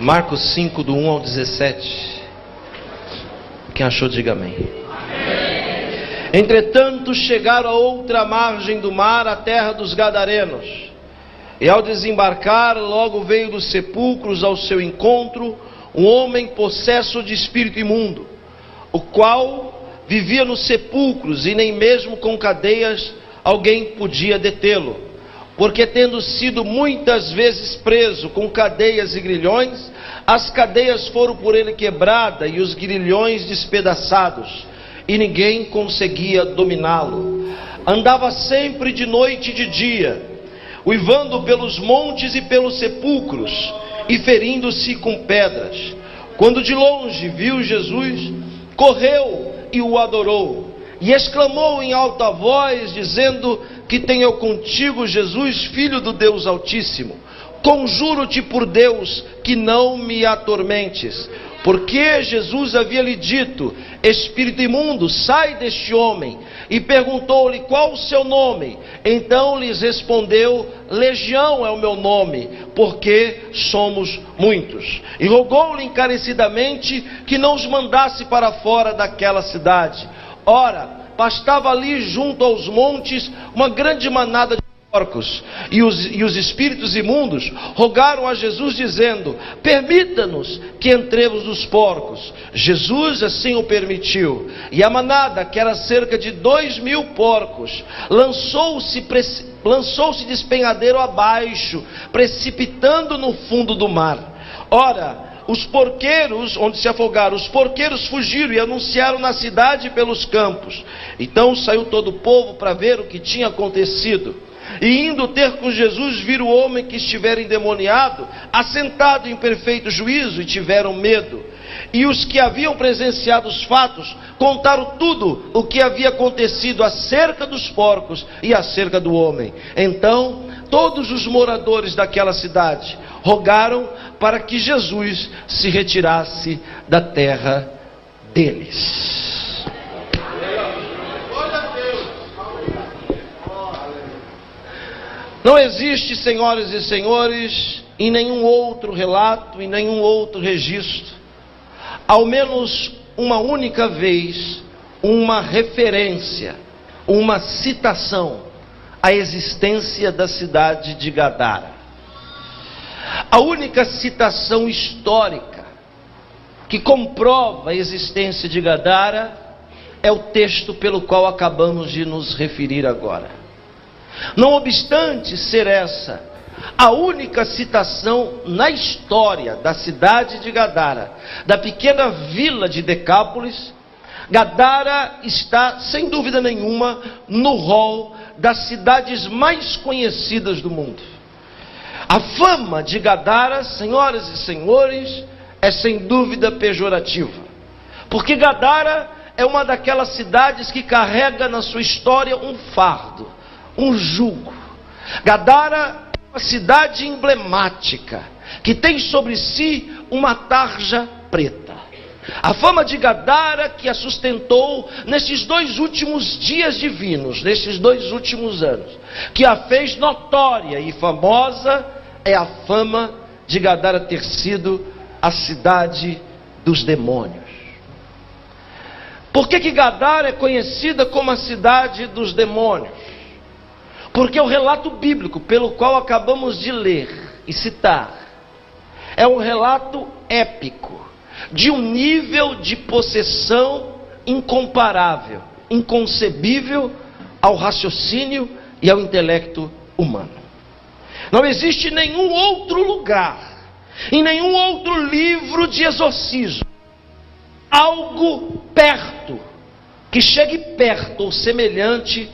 Marcos 5, do 1 ao 17. Quem achou, diga amém. Entretanto, chegaram a outra margem do mar, a terra dos Gadarenos. E ao desembarcar, logo veio dos sepulcros ao seu encontro um homem possesso de espírito imundo, o qual vivia nos sepulcros, e nem mesmo com cadeias alguém podia detê-lo, porque tendo sido muitas vezes preso com cadeias e grilhões, as cadeias foram por ele quebradas e os grilhões despedaçados, e ninguém conseguia dominá-lo. Andava sempre de noite e de dia, uivando pelos montes e pelos sepulcros, e ferindo-se com pedras. Quando de longe viu Jesus, correu e o adorou, e exclamou em alta voz, dizendo: que tenho contigo, Jesus, filho do Deus Altíssimo. Conjuro-te por Deus que não me atormentes. Porque Jesus havia lhe dito: espírito imundo, sai deste homem. E perguntou-lhe: qual o seu nome? Então lhes respondeu: Legião é o meu nome, porque somos muitos. E rogou-lhe encarecidamente que não os mandasse para fora daquela cidade. Ora, pastava ali junto aos montes uma grande manada de porcos, e os espíritos imundos rogaram a Jesus, dizendo: permita-nos que entremos nos porcos. Jesus assim o permitiu, e a manada, que era cerca de 2.000 porcos, lançou-se despenhadeiro abaixo, precipitando no fundo do mar. Ora, os porqueiros, onde se afogaram, os porqueiros fugiram e anunciaram na cidade e pelos campos. Então saiu todo o povo para ver o que tinha acontecido. E indo ter com Jesus, viram o homem que estivera endemoniado, assentado em perfeito juízo, e tiveram medo. E os que haviam presenciado os fatos, contaram tudo o que havia acontecido acerca dos porcos e acerca do homem. Então, todos os moradores daquela cidade rogaram para que Jesus se retirasse da terra deles. Não existe, senhoras e senhores, em nenhum outro relato, em nenhum outro registro, ao menos uma única vez, uma referência, uma citação à existência da cidade de Gadara. A única citação histórica que comprova a existência de Gadara é o texto pelo qual acabamos de nos referir agora. Não obstante ser essa a única citação na história da cidade de Gadara, da pequena vila de Decápolis, Gadara está, sem dúvida nenhuma, no rol das cidades mais conhecidas do mundo. A fama de Gadara, senhoras e senhores, é sem dúvida pejorativa, porque Gadara é uma daquelas cidades que carrega na sua história um fardo, um jugo. Gadara é uma cidade emblemática, que tem sobre si uma tarja preta. A fama de Gadara que a sustentou nesses 2 últimos dias divinos, nesses 2 últimos anos, que a fez notória e famosa, é a fama de Gadara ter sido a cidade dos demônios. Por que Gadara é conhecida como a cidade dos demônios? Porque o relato bíblico pelo qual acabamos de ler e citar é um relato épico, de um nível de possessão incomparável, inconcebível ao raciocínio e ao intelecto humano. Não existe nenhum outro lugar, em nenhum outro livro de exorcismo, algo perto, que chegue perto ou semelhante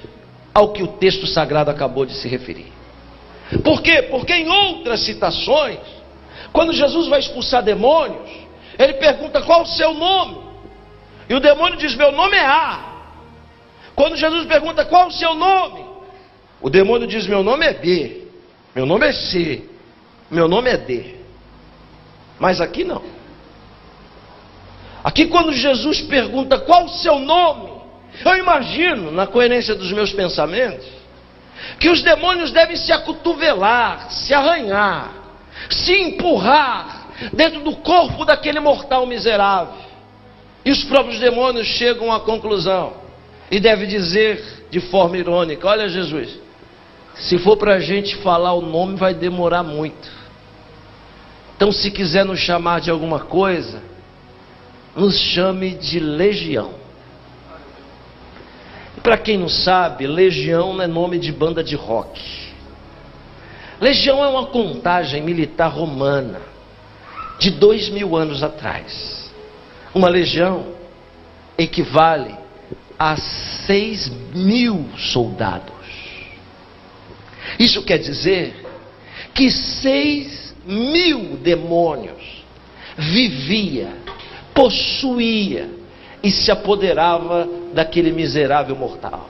ao que o texto sagrado acabou de se referir. Por quê? Porque em outras citações, quando Jesus vai expulsar demônios, ele pergunta: qual o seu nome? E o demônio diz: meu nome é A. Quando Jesus pergunta: qual o seu nome? O demônio diz: meu nome é B, meu nome é C, meu nome é D. Mas aqui não. Aqui, quando Jesus pergunta: qual o seu nome? Eu imagino, na coerência dos meus pensamentos, que os demônios devem se acotovelar, se arranhar, se empurrar, dentro do corpo daquele mortal miserável. E os próprios demônios chegam à conclusão, e deve dizer de forma irônica: olha, Jesus, se for para a gente falar o nome vai demorar muito. Então, se quiser nos chamar de alguma coisa, nos chame de Legião. E para quem não sabe, Legião não é nome de banda de rock. Legião é uma contagem militar romana de 2000 anos atrás. Uma legião equivale a 6.000 soldados. Isso quer dizer que 6.000 demônios vivia, possuía e se apoderava daquele miserável mortal.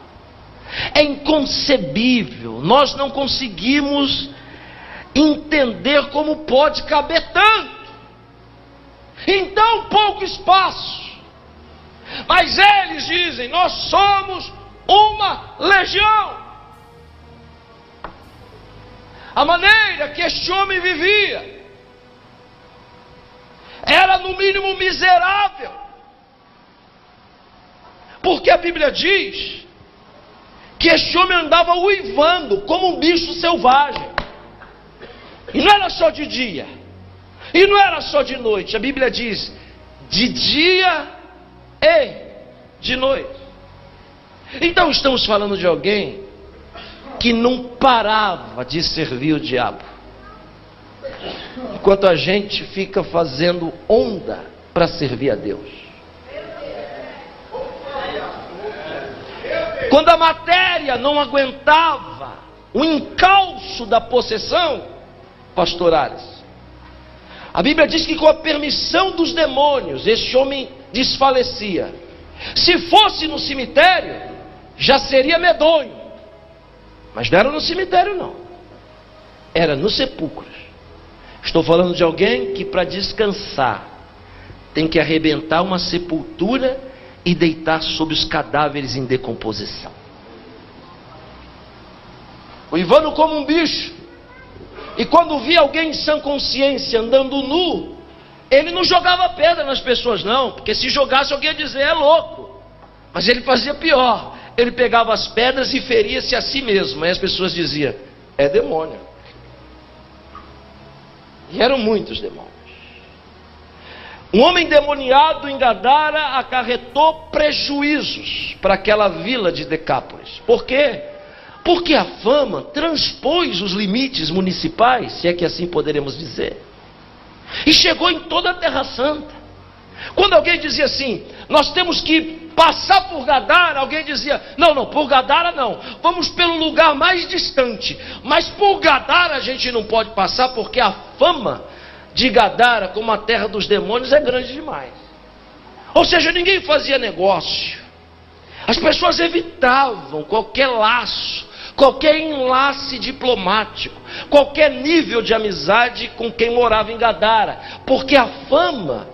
É inconcebível, nós não conseguimos entender como pode caber tanto em tão pouco espaço. Mas eles dizem: nós somos uma legião. A maneira que este homem vivia era no mínimo miserável, porque a Bíblia diz que este homem andava uivando como um bicho selvagem. E não era só de dia, e não era só de noite. A Bíblia diz de dia e de noite. Então estamos falando de alguém que não parava de servir o diabo, enquanto a gente fica fazendo onda para servir a Deus. Quando a matéria não aguentava o encalço da possessão, pastor Ares, a Bíblia diz que com a permissão dos demônios, este homem desfalecia. Se fosse no cemitério, já seria medonho. Mas não era no cemitério, não. Era nos sepulcros. Estou falando de alguém que, para descansar, tem que arrebentar uma sepultura e deitar sobre os cadáveres em decomposição, uivando como um bicho. E quando via alguém em sã consciência andando nu, ele não jogava pedra nas pessoas, não, porque se jogasse alguém ia dizer: é louco. Mas ele fazia pior, ele pegava as pedras e feria-se a si mesmo. Aí as pessoas diziam: é demônio. E eram muitos demônios. Um homem endemoniado em Gadara acarretou prejuízos para aquela vila de Decápolis. Por quê? Porque a fama transpôs os limites municipais, se é que assim poderemos dizer, e chegou em toda a Terra Santa. Quando alguém dizia assim: nós temos que passar por Gadara, alguém dizia: não, por Gadara não, vamos pelo lugar mais distante. Mas por Gadara a gente não pode passar, porque a fama de Gadara como a terra dos demônios é grande demais. Ou seja, ninguém fazia negócio. As pessoas evitavam qualquer laço, qualquer enlace diplomático, qualquer nível de amizade com quem morava em Gadara, porque a fama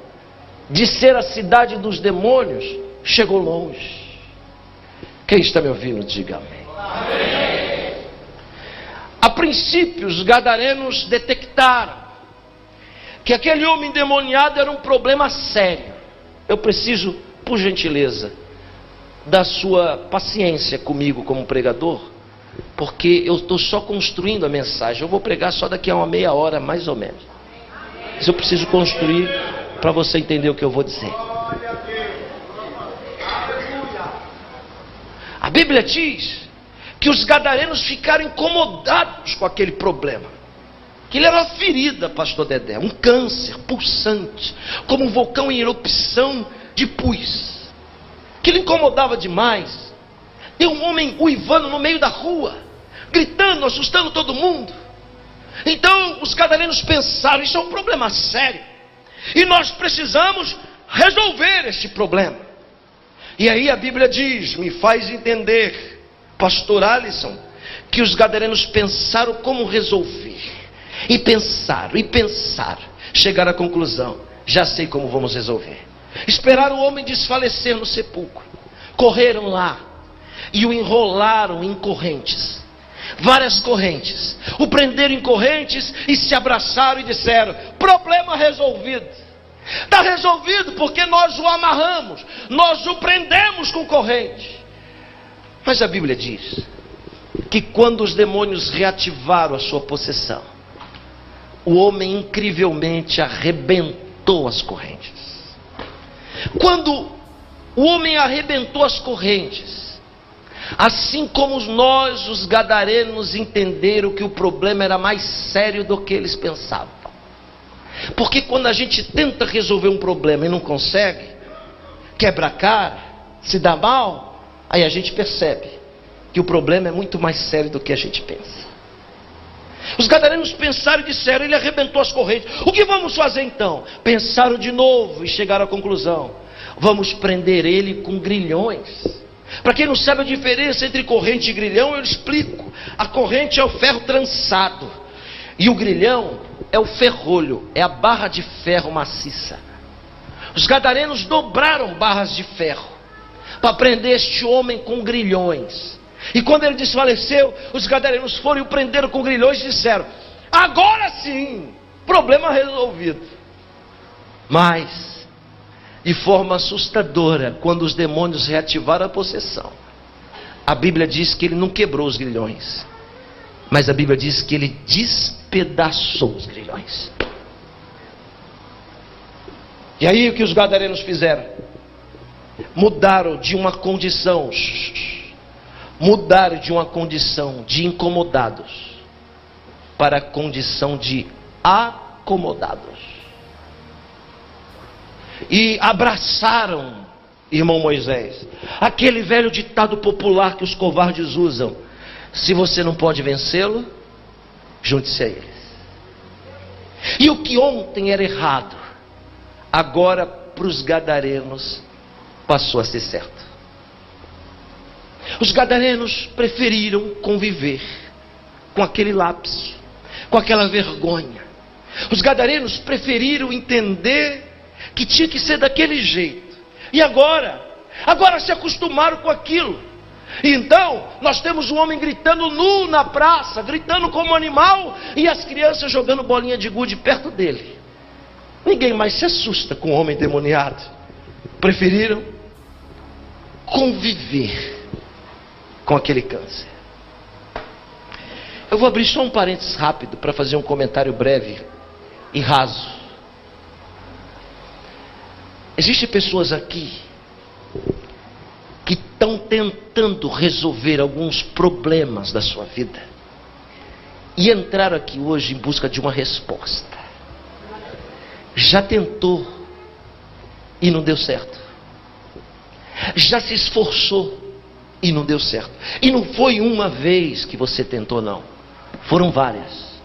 de ser a cidade dos demônios chegou longe. Quem está me ouvindo, diga amém. Amém. A princípio, os gadarenos detectaram que aquele homem endemoniado era um problema sério. Eu preciso, por gentileza, da sua paciência comigo como pregador, porque eu estou só construindo a mensagem. Eu vou pregar só daqui a uma meia hora, mais ou menos. Mas eu preciso construir para você entender o que eu vou dizer. A Bíblia diz que os gadarenos ficaram incomodados com aquele problema. Que ele era uma ferida, pastor Dedé, um câncer pulsante, como um vulcão em erupção de pus, que lhe incomodava demais. Tem um homem uivando no meio da rua, gritando, assustando todo mundo. Então os gadarenos pensaram: isso é um problema sério, e nós precisamos resolver este problema. E aí a Bíblia diz, me faz entender, pastor Alisson, que os gadarenos pensaram como resolver. E pensaram, chegaram à conclusão: já sei como vamos resolver. Esperaram o homem desfalecer no sepulcro, correram lá e o enrolaram em correntes, várias correntes, o prenderam em correntes e se abraçaram e disseram: Problema resolvido. Está resolvido porque nós o amarramos, nós o prendemos com corrente. Mas a Bíblia diz que quando os demônios reativaram a sua possessão, o homem incrivelmente arrebentou as correntes. Quando o homem arrebentou as correntes, assim como nós, os gadarenos, entenderam que o problema era mais sério do que eles pensavam. Porque quando a gente tenta resolver um problema e não consegue, quebra a cara, se dá mal, aí a gente percebe que o problema é muito mais sério do que a gente pensa. Os gadarenos pensaram e disseram: ele arrebentou as correntes, o que vamos fazer então? Pensaram de novo e chegaram à conclusão: vamos prender ele com grilhões. Para quem não sabe a diferença entre corrente e grilhão, eu explico. A corrente é o ferro trançado e o grilhão é o ferrolho, é a barra de ferro maciça. Os gadarenos dobraram barras de ferro para prender este homem com grilhões. E quando ele desfaleceu, os gadarenos foram e o prenderam com grilhões e disseram: agora sim, problema resolvido. Mas, de forma assustadora, quando os demônios reativaram a possessão, a Bíblia diz que ele não quebrou os grilhões, mas a Bíblia diz que ele despedaçou os grilhões. E aí o que os gadarenos fizeram? Mudaram de uma condição de incomodados para a condição de acomodados. E abraçaram, irmão Moisés, aquele velho ditado popular que os covardes usam: se você não pode vencê-lo, junte-se a eles. E o que ontem era errado, agora para os gadarenos passou a ser certo. Os gadarenos preferiram conviver com aquele lapso, com aquela vergonha. Os gadarenos preferiram entender que tinha que ser daquele jeito. E agora se acostumaram com aquilo. E então nós temos um homem gritando nu na praça, gritando como animal, e as crianças jogando bolinha de gude perto dele. Ninguém mais se assusta com o homem endemoniado. Preferiram conviver com aquele câncer. Eu vou abrir só um parênteses rápido para fazer um comentário breve e raso. Existem pessoas aqui que estão tentando resolver alguns problemas da sua vida e entraram aqui hoje em busca de uma resposta. Já tentou e não deu certo. Já se esforçou e não deu certo. E não foi uma vez que você tentou, não. Foram várias.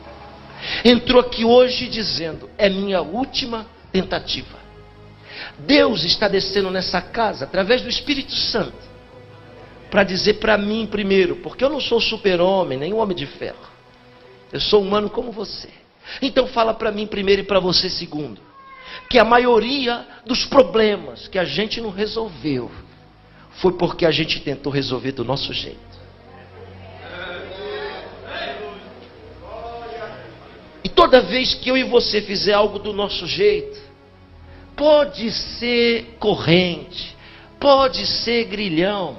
Entrou aqui hoje dizendo: é minha última tentativa. Deus está descendo nessa casa através do Espírito Santo para dizer para mim primeiro, porque eu não sou super-homem, nem um homem de ferro. Eu sou humano como você. Então fala para mim primeiro e para você segundo, que a maioria dos problemas que a gente não resolveu foi porque a gente tentou resolver do nosso jeito. E toda vez que eu e você fizer algo do nosso jeito, pode ser corrente, pode ser grilhão,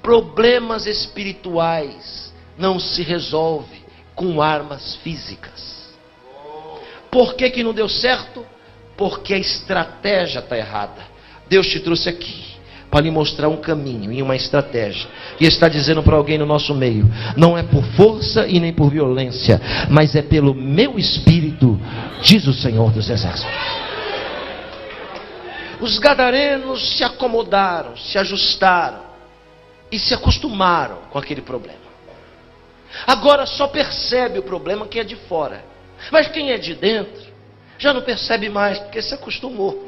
problemas espirituais não se resolve com armas físicas. Por que não deu certo? Porque a estratégia está errada. Deus te trouxe aqui para lhe mostrar um caminho e uma estratégia, e está dizendo para alguém no nosso meio: não é por força e nem por violência, mas é pelo meu Espírito, diz o Senhor dos Exércitos. Os gadarenos se acomodaram, se ajustaram e se acostumaram com aquele problema. Agora só percebe o problema quem é de fora, mas quem é de dentro já não percebe mais, porque se acostumou.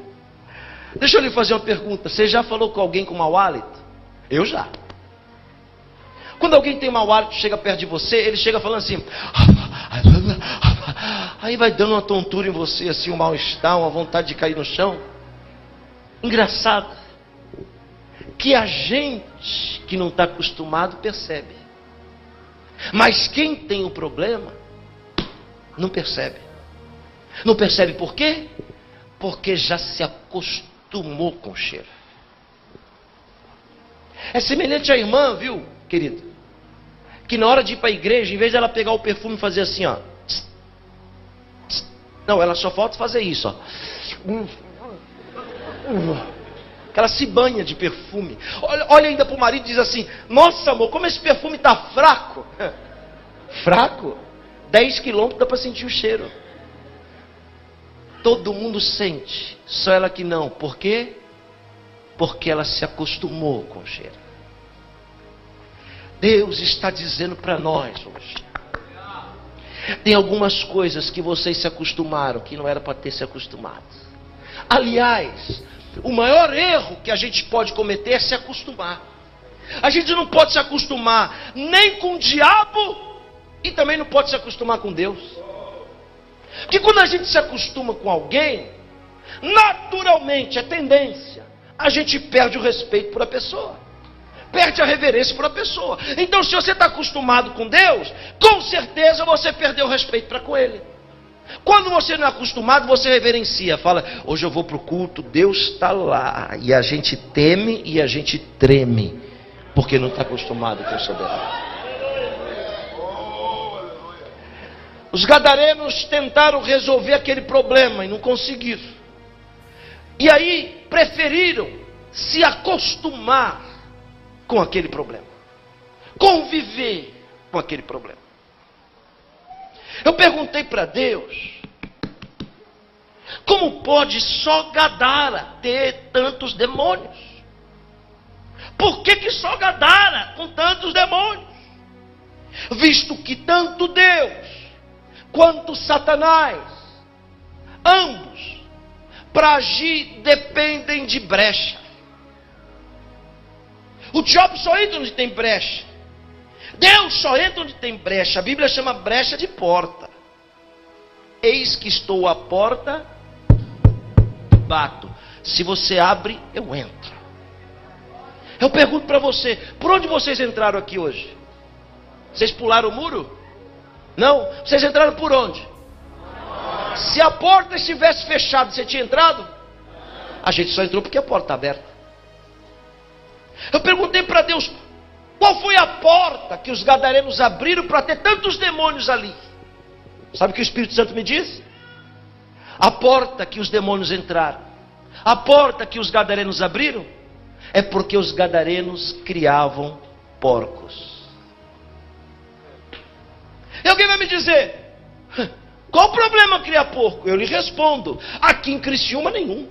Deixa eu lhe fazer uma pergunta: você já falou com alguém com mau hálito? Eu já. Quando alguém tem mau hálito, chega perto de você, ele chega falando assim, aí vai dando uma tontura em você, assim, um mal-estar, uma vontade de cair no chão. Engraçado que a gente que não está acostumado percebe, mas quem tem o problema não percebe. Não percebe por quê? Porque já se acostumou com o cheiro. É semelhante à irmã, viu, querido? Que na hora de ir para a igreja, em vez de ela pegar o perfume e fazer assim, ó. Não, ela só falta fazer isso, ó. Que ela se banha de perfume. Olha ainda para o marido e diz assim: nossa, amor, como esse perfume está fraco. Fraco? 10 quilômetros dá para sentir o cheiro. Todo mundo sente, só ela que não. Por quê? Porque ela se acostumou com o cheiro. Deus está dizendo para nós hoje: tem algumas coisas que vocês se acostumaram, que não era para ter se acostumado. Aliás, o maior erro que a gente pode cometer é se acostumar. A gente não pode se acostumar nem com o diabo e também não pode se acostumar com Deus. Porque quando a gente se acostuma com alguém, naturalmente, é tendência, a gente perde o respeito por a pessoa, perde a reverência por a pessoa. Então, se você está acostumado com Deus, com certeza você perdeu o respeito para com Ele. Quando você não é acostumado, você reverencia, fala: hoje eu vou para o culto, Deus está lá. E a gente teme e a gente treme, porque não está acostumado com o soberano. Os gadarenos tentaram resolver aquele problema e não conseguiram. E aí preferiram se acostumar com aquele problema, conviver com aquele problema. Eu perguntei para Deus: como pode só Gadara ter tantos demônios? Por que só Gadara com tantos demônios? Visto que tanto Deus quanto Satanás, ambos, para agir, dependem de brecha. O diabo só entra onde tem brecha. Deus só entra onde tem brecha. A Bíblia chama brecha de porta. Eis que estou à porta, bato. Se você abre, eu entro. Eu pergunto para você: por onde vocês entraram aqui hoje? Vocês pularam o muro? Não? Vocês entraram por onde? Se a porta estivesse fechada, você tinha entrado? A gente só entrou porque a porta está aberta. Eu perguntei para Deus: qual foi a porta que os gadarenos abriram para ter tantos demônios ali? Sabe o que o Espírito Santo me disse? A porta que os demônios entraram, a porta que os gadarenos abriram, é porque os gadarenos criavam porcos. E alguém vai me dizer: qual o problema criar porco? Eu lhe respondo: aqui em Criciúma nenhum.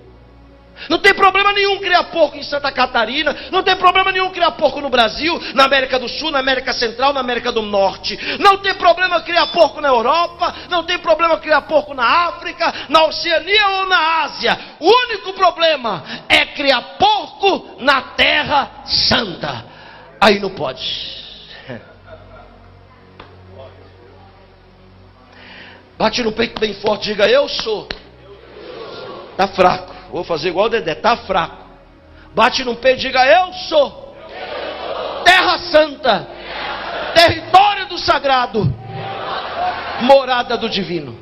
Não tem problema nenhum criar porco em Santa Catarina. Não tem problema nenhum criar porco no Brasil, na América do Sul, na América Central, na América do Norte. Não tem problema criar porco na Europa. Não tem problema criar porco na África, na Oceania ou na Ásia. O único problema é criar porco na Terra Santa. Aí não pode. Bate no peito bem forte, diga: eu sou. Está fraco. Vou fazer igual o Dedé, está fraco. Bate no peito e diga: eu sou. Terra Santa. Território do sagrado. Morada do divino.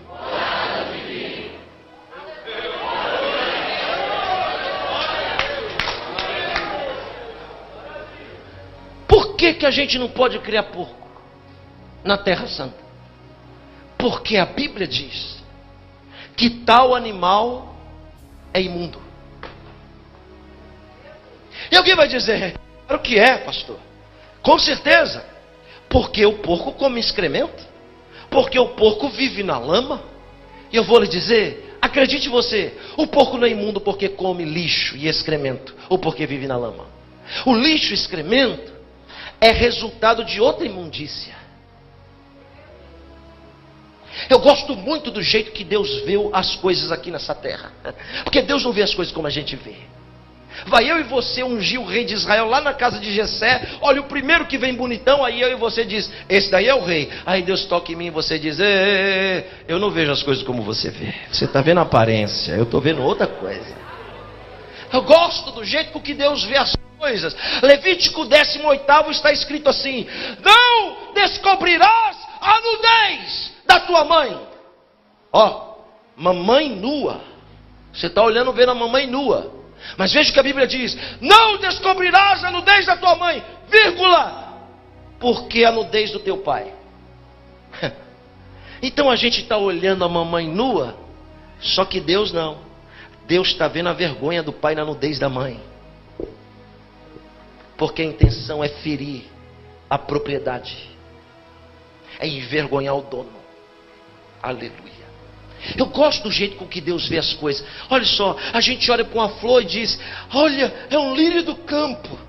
Por que a gente não pode criar porco na Terra Santa? Porque a Bíblia diz que tal animal é imundo. E alguém vai dizer: claro que é, pastor. Com certeza. Porque o porco come excremento. Porque o porco vive na lama. E eu vou lhe dizer, acredite você, o porco não é imundo porque come lixo e excremento, ou porque vive na lama. O lixo e excremento é resultado de outra imundícia. Eu gosto muito do jeito que Deus vê as coisas aqui nessa terra. Porque Deus não vê as coisas como a gente vê. Vai eu e você ungir o rei de Israel lá na casa de Jessé. Olha, o primeiro que vem bonitão, aí eu e você diz: esse daí é o rei. Aí Deus toca em mim e você diz: eu não vejo as coisas como você vê. Você está vendo a aparência, eu estou vendo outra coisa. Eu gosto do jeito com que Deus vê as coisas. Levítico 18 está escrito assim: não descobrirás a nudez da tua mãe. Ó, mamãe nua. Você está olhando, vendo a mamãe nua. Mas veja o que a Bíblia diz: não descobrirás a nudez da tua mãe, vírgula, porque a nudez do teu pai. Então a gente está olhando a mamãe nua, só que Deus não. Deus está vendo a vergonha do pai na nudez da mãe. Porque a intenção é ferir a propriedade, é envergonhar o dono. Aleluia. Eu gosto do jeito com que Deus vê as coisas. Olha só, a gente olha para uma flor e diz: olha, é um lírio do campo.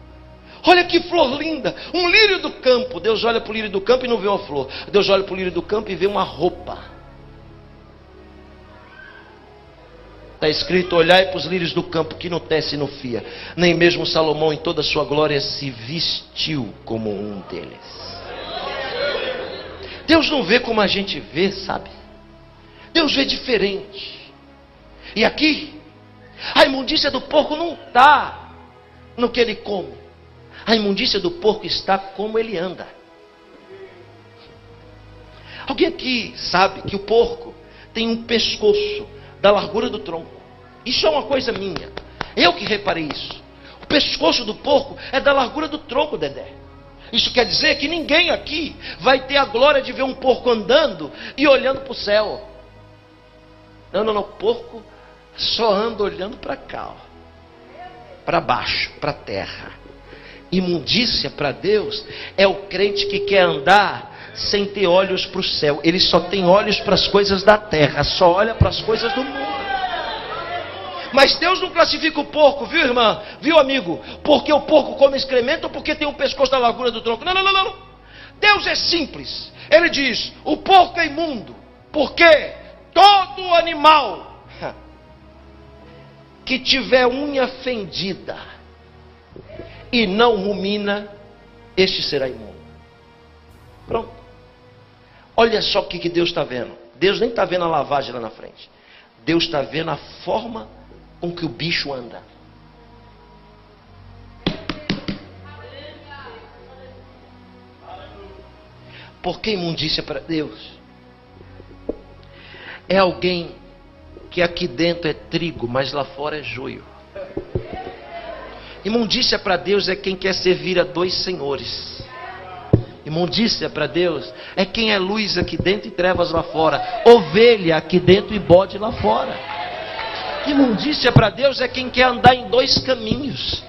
Olha que flor linda, um lírio do campo. Deus olha para o lírio do campo e não vê uma flor. Deus olha para o lírio do campo e vê uma roupa. Está escrito: olhai para os lírios do campo, que não tece e não fia. Nem mesmo Salomão em toda a sua glória se vestiu como um deles. Deus não vê como a gente vê, sabe? Deus vê diferente. E aqui, a imundícia do porco não está no que ele come. A imundícia do porco está como ele anda. Alguém aqui sabe que o porco tem um pescoço da largura do tronco? Isso é uma coisa minha. Eu que reparei isso. O pescoço do porco é da largura do tronco, Dedé. Isso quer dizer que ninguém aqui vai ter a glória de ver um porco andando e olhando para o céu. Não. O porco só anda olhando para cá, para baixo, para a terra. Imundícia para Deus é o crente que quer andar sem ter olhos para o céu. Ele só tem olhos para as coisas da terra, só olha para as coisas do mundo. Mas Deus não classifica o porco, viu, irmã? Viu, amigo? Porque o porco come excremento ou porque tem um pescoço da largura do tronco? Não. Deus é simples. Ele diz: o porco é imundo, porque todo animal que tiver unha fendida e não rumina, este será imundo. Pronto. Olha só o que Deus está vendo. Deus nem está vendo a lavagem lá na frente. Deus está vendo a forma com que o bicho anda. Por que imundícia para Deus? É alguém que aqui dentro é trigo, mas lá fora é joio. Imundícia para Deus é quem quer servir a dois senhores. Imundícia para Deus é quem é luz aqui dentro e trevas lá fora, ovelha aqui dentro e bode lá fora. Imundícia para Deus é quem quer andar em dois caminhos.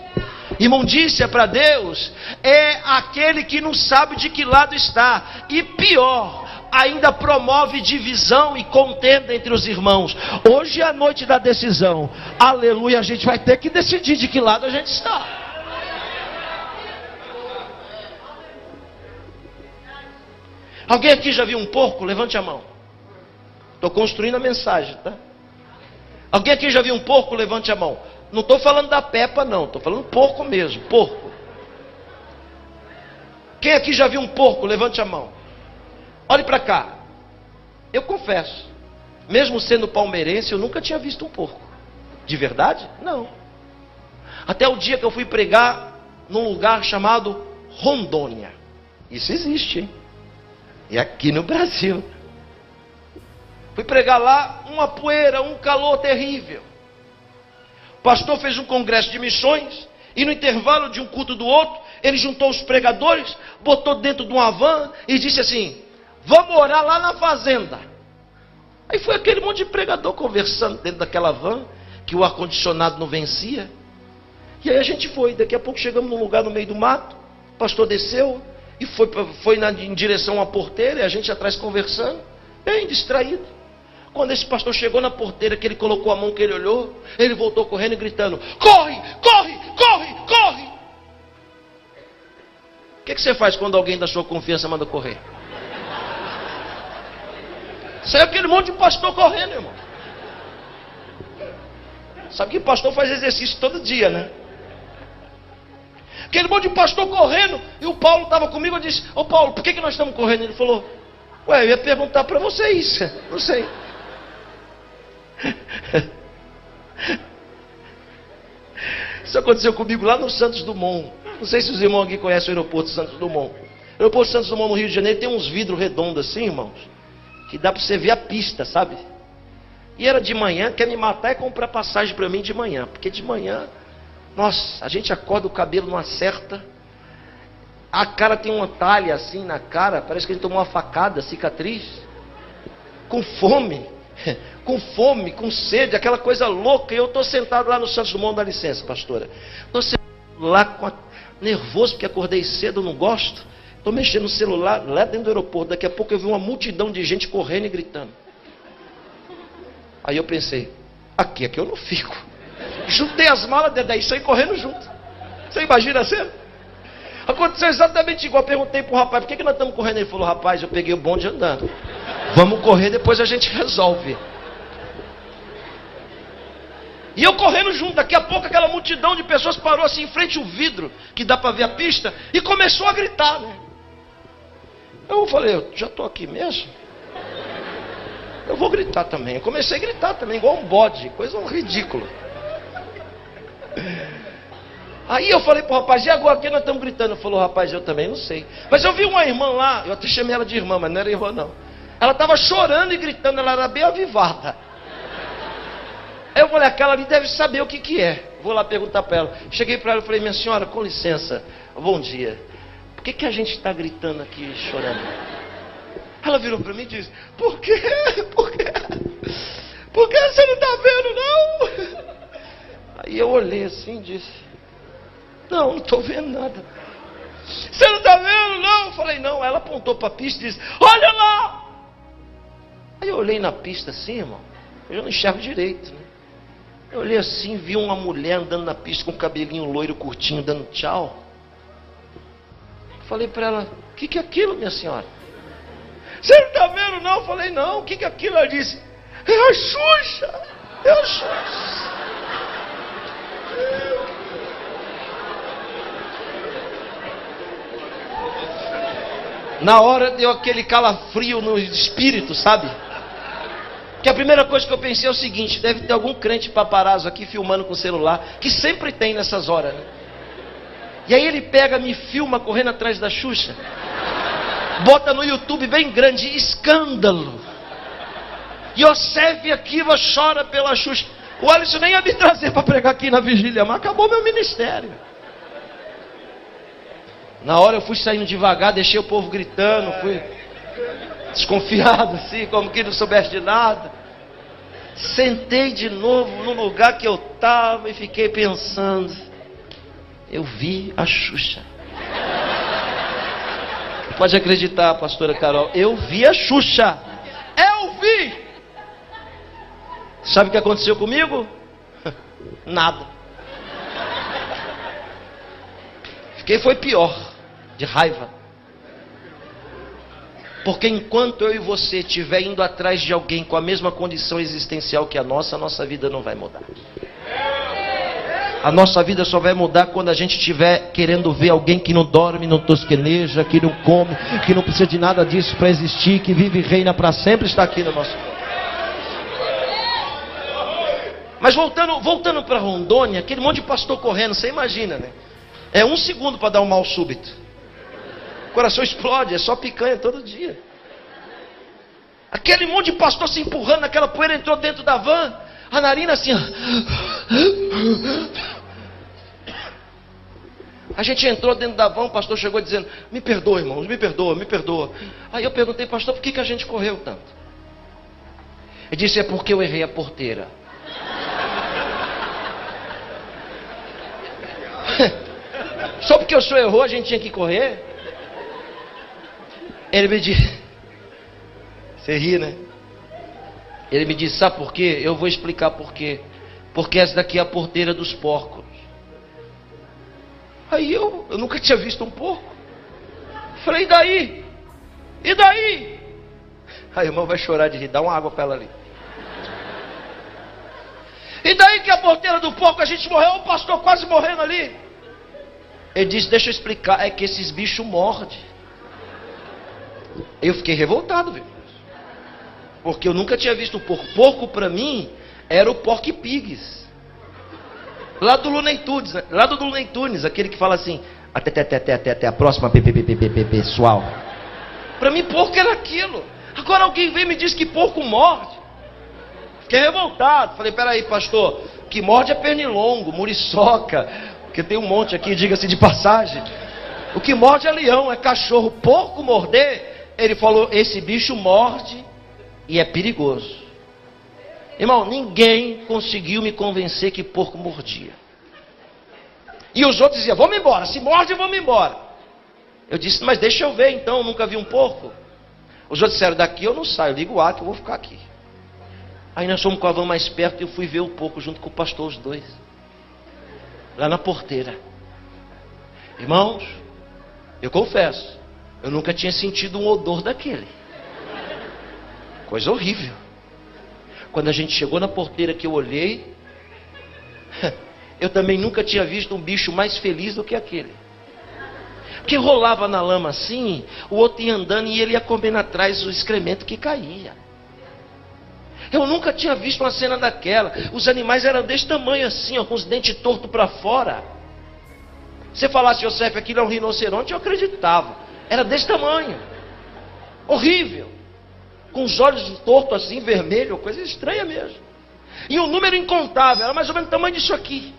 Imundícia para Deus é aquele que não sabe de que lado está. E pior, ainda promove divisão e contenda entre os irmãos. Hoje é a noite da decisão. Aleluia, a gente vai ter que decidir de que lado a gente está. Alguém aqui já viu um porco? Levante a mão. Estou construindo a mensagem, tá? Alguém aqui já viu um porco? Levante a mão. Não estou falando da Peppa, não. Estou falando porco mesmo, porco. Quem aqui já viu um porco? Levante a mão. Olhe para cá. Eu confesso, mesmo sendo palmeirense, eu nunca tinha visto um porco. De verdade? Não. Até o dia que eu fui pregar num lugar chamado Rondônia. Isso existe, hein? E aqui no Brasil. Fui pregar lá, uma poeira, um calor terrível. O pastor fez um congresso de missões, e no intervalo de um culto do outro, ele juntou os pregadores, botou dentro de uma van e disse assim: vamos orar lá na fazenda. Aí foi aquele monte de pregador conversando dentro daquela van, que o ar-condicionado não vencia. E aí a gente foi, daqui a pouco chegamos num lugar no meio do mato, o pastor desceu e foi em direção à porteira, e a gente atrás conversando, bem distraído. Quando esse pastor chegou na porteira, que ele colocou a mão, que ele olhou, ele voltou correndo e gritando: corre, corre, corre, corre. O que você faz quando alguém da sua confiança manda correr? Saiu aquele monte de pastor correndo, irmão. Sabe que pastor faz exercício todo dia, né? Aquele monte de pastor correndo, e o Paulo estava comigo. Eu disse: ô Paulo, por que nós estamos correndo? Ele falou: ué, eu ia perguntar para você isso. Não sei. Isso aconteceu comigo lá no Santos Dumont. Não sei se os irmãos aqui conhecem o aeroporto Santos Dumont. O aeroporto Santos Dumont no Rio de Janeiro tem uns vidros redondos assim, irmãos, que dá para você ver a pista, sabe? E era de manhã, quer me matar e comprar passagem para mim de manhã. Porque de manhã, nossa, a gente acorda, o cabelo não acerta. A cara tem uma talha assim na cara, parece que a gente tomou uma facada, cicatriz. Com fome, com sede, aquela coisa louca. E eu estou sentado lá no Santos Dumont, dá licença, pastora. Estou sentado lá nervoso, porque acordei cedo, não gosto. Estou mexendo no celular, lá dentro do aeroporto. Daqui a pouco eu vi uma multidão de gente correndo e gritando. Aí eu pensei, aqui eu não fico. Juntei as malas, daí saí correndo junto. Você imagina a cena? Aconteceu exatamente igual. Perguntei pro rapaz, por que nós estamos correndo? Ele falou, rapaz, eu peguei o bonde andando. Vamos correr, depois a gente resolve. E eu correndo junto, daqui a pouco aquela multidão de pessoas parou assim em frente ao vidro, que dá para ver a pista, e começou a gritar, né? Eu falei, eu já estou aqui mesmo? Eu vou gritar também. Eu comecei a gritar também, igual um bode, coisa ridícula. Aí eu falei pro rapaz, e agora que nós estamos gritando? Ele falou, rapaz, eu também não sei. Mas eu vi uma irmã lá, eu até chamei ela de irmã, mas não era irmã não. Ela estava chorando e gritando, ela era bem avivada. Aí eu falei, aquela ali deve saber o que é. Vou lá perguntar para ela. Cheguei para ela e falei, minha senhora, com licença, bom dia. Por que a gente está gritando aqui, chorando? Ela virou para mim e disse, por quê? Por quê? Por que você não está vendo, não? Aí eu olhei assim e disse, não estou vendo nada. Você não está vendo, não? Eu falei, não. Ela apontou para a pista e disse, olha lá! Aí eu olhei na pista assim, irmão, eu já não enxergo direito, né? Eu olhei assim, vi uma mulher andando na pista com o cabelinho loiro curtinho, dando tchau. Falei para ela, o que é aquilo, minha senhora? Você não está vendo, não? Eu falei, não, o que é aquilo? Ela disse, é a Xuxa, é a Xuxa. Na hora deu aquele calafrio no espírito, sabe? Que a primeira coisa que eu pensei é o seguinte, deve ter algum crente paparazzo aqui filmando com o celular, que sempre tem nessas horas, né? E aí ele pega, me filma correndo atrás da Xuxa, bota no YouTube bem grande, escândalo. Yosef Akiva chora pela Xuxa. O Alisson nem ia me trazer para pregar aqui na vigília, mas acabou meu ministério. Na hora eu fui saindo devagar, deixei o povo gritando, fui desconfiado assim, como que não soubesse de nada. Sentei de novo no lugar que eu estava e fiquei pensando. Eu vi a Xuxa. Pode acreditar, pastora Carol, eu vi a Xuxa. Eu vi! Sabe o que aconteceu comigo? Nada. Foi pior, de raiva. Porque enquanto eu e você estiver indo atrás de alguém com a mesma condição existencial que a nossa vida não vai mudar. A nossa vida só vai mudar quando a gente estiver querendo ver alguém que não dorme, não tosqueneja, que não come, que não precisa de nada disso para existir, que vive e reina para sempre, está aqui no nosso. Mas voltando para Rondônia, aquele monte de pastor correndo, você imagina, né? É 1 segundo para dar um mal súbito. O coração explode, é só picanha todo dia. Aquele monte de pastor se empurrando naquela poeira, entrou dentro da van, a narina assim. A gente entrou dentro da van, o pastor chegou dizendo, me perdoa, irmãos, me perdoa, me perdoa. Aí eu perguntei, pastor, por que a gente correu tanto? Ele disse, é porque eu errei a porteira. Só porque o senhor errou, a gente tinha que correr? Ele me disse, você ri, né? Ele me disse, sabe por quê? Eu vou explicar por quê. Porque essa daqui é a porteira dos porcos. Aí eu nunca tinha visto um porco. Falei, e daí? E daí? Aí o irmão vai chorar de rir, dá uma água para ela ali. E daí que a porteira do porco a gente morreu, o pastor quase morrendo ali. Ele disse, deixa eu explicar, é que esses bichos mordem. Eu fiquei revoltado, viu? Porque eu nunca tinha visto um porco. Porco para mim era o Porky Pigs. Lá do Looney Tunes, né? Lá do Looney Tunes, aquele que fala assim, até a próxima, pessoal. Para mim porco era aquilo. Agora alguém vem e me diz que porco morde. Fiquei revoltado. Falei, peraí, pastor, que morde é pernilongo, muriçoca, porque tem um monte aqui, diga-se de passagem. O que morde é leão, é cachorro. Porco morder, ele falou, esse bicho morde e é perigoso. Irmão, ninguém conseguiu me convencer que porco mordia. E os outros diziam, vamos embora, se morde, vamos embora. Eu disse, mas deixa eu ver então, eu nunca vi um porco. Os outros disseram, daqui eu não saio, ligo o ar que eu vou ficar aqui. Aí nós fomos com a van mais perto e eu fui ver o porco junto com o pastor, os dois. Lá na porteira. Irmãos, eu confesso, eu nunca tinha sentido um odor daquele. Coisa horrível. Quando a gente chegou na porteira que eu olhei, eu também nunca tinha visto um bicho mais feliz do que aquele. Porque rolava na lama assim, o outro ia andando e ele ia comendo atrás o excremento que caía. Eu nunca tinha visto uma cena daquela. Os animais eram desse tamanho assim, ó, com os dentes tortos para fora. Se falasse, José, aquilo é um rinoceronte, eu acreditava. Era desse tamanho. Horrível. Com os olhos tortos assim, vermelho, coisa estranha mesmo. E um número incontável, era mais ou menos o tamanho disso aqui.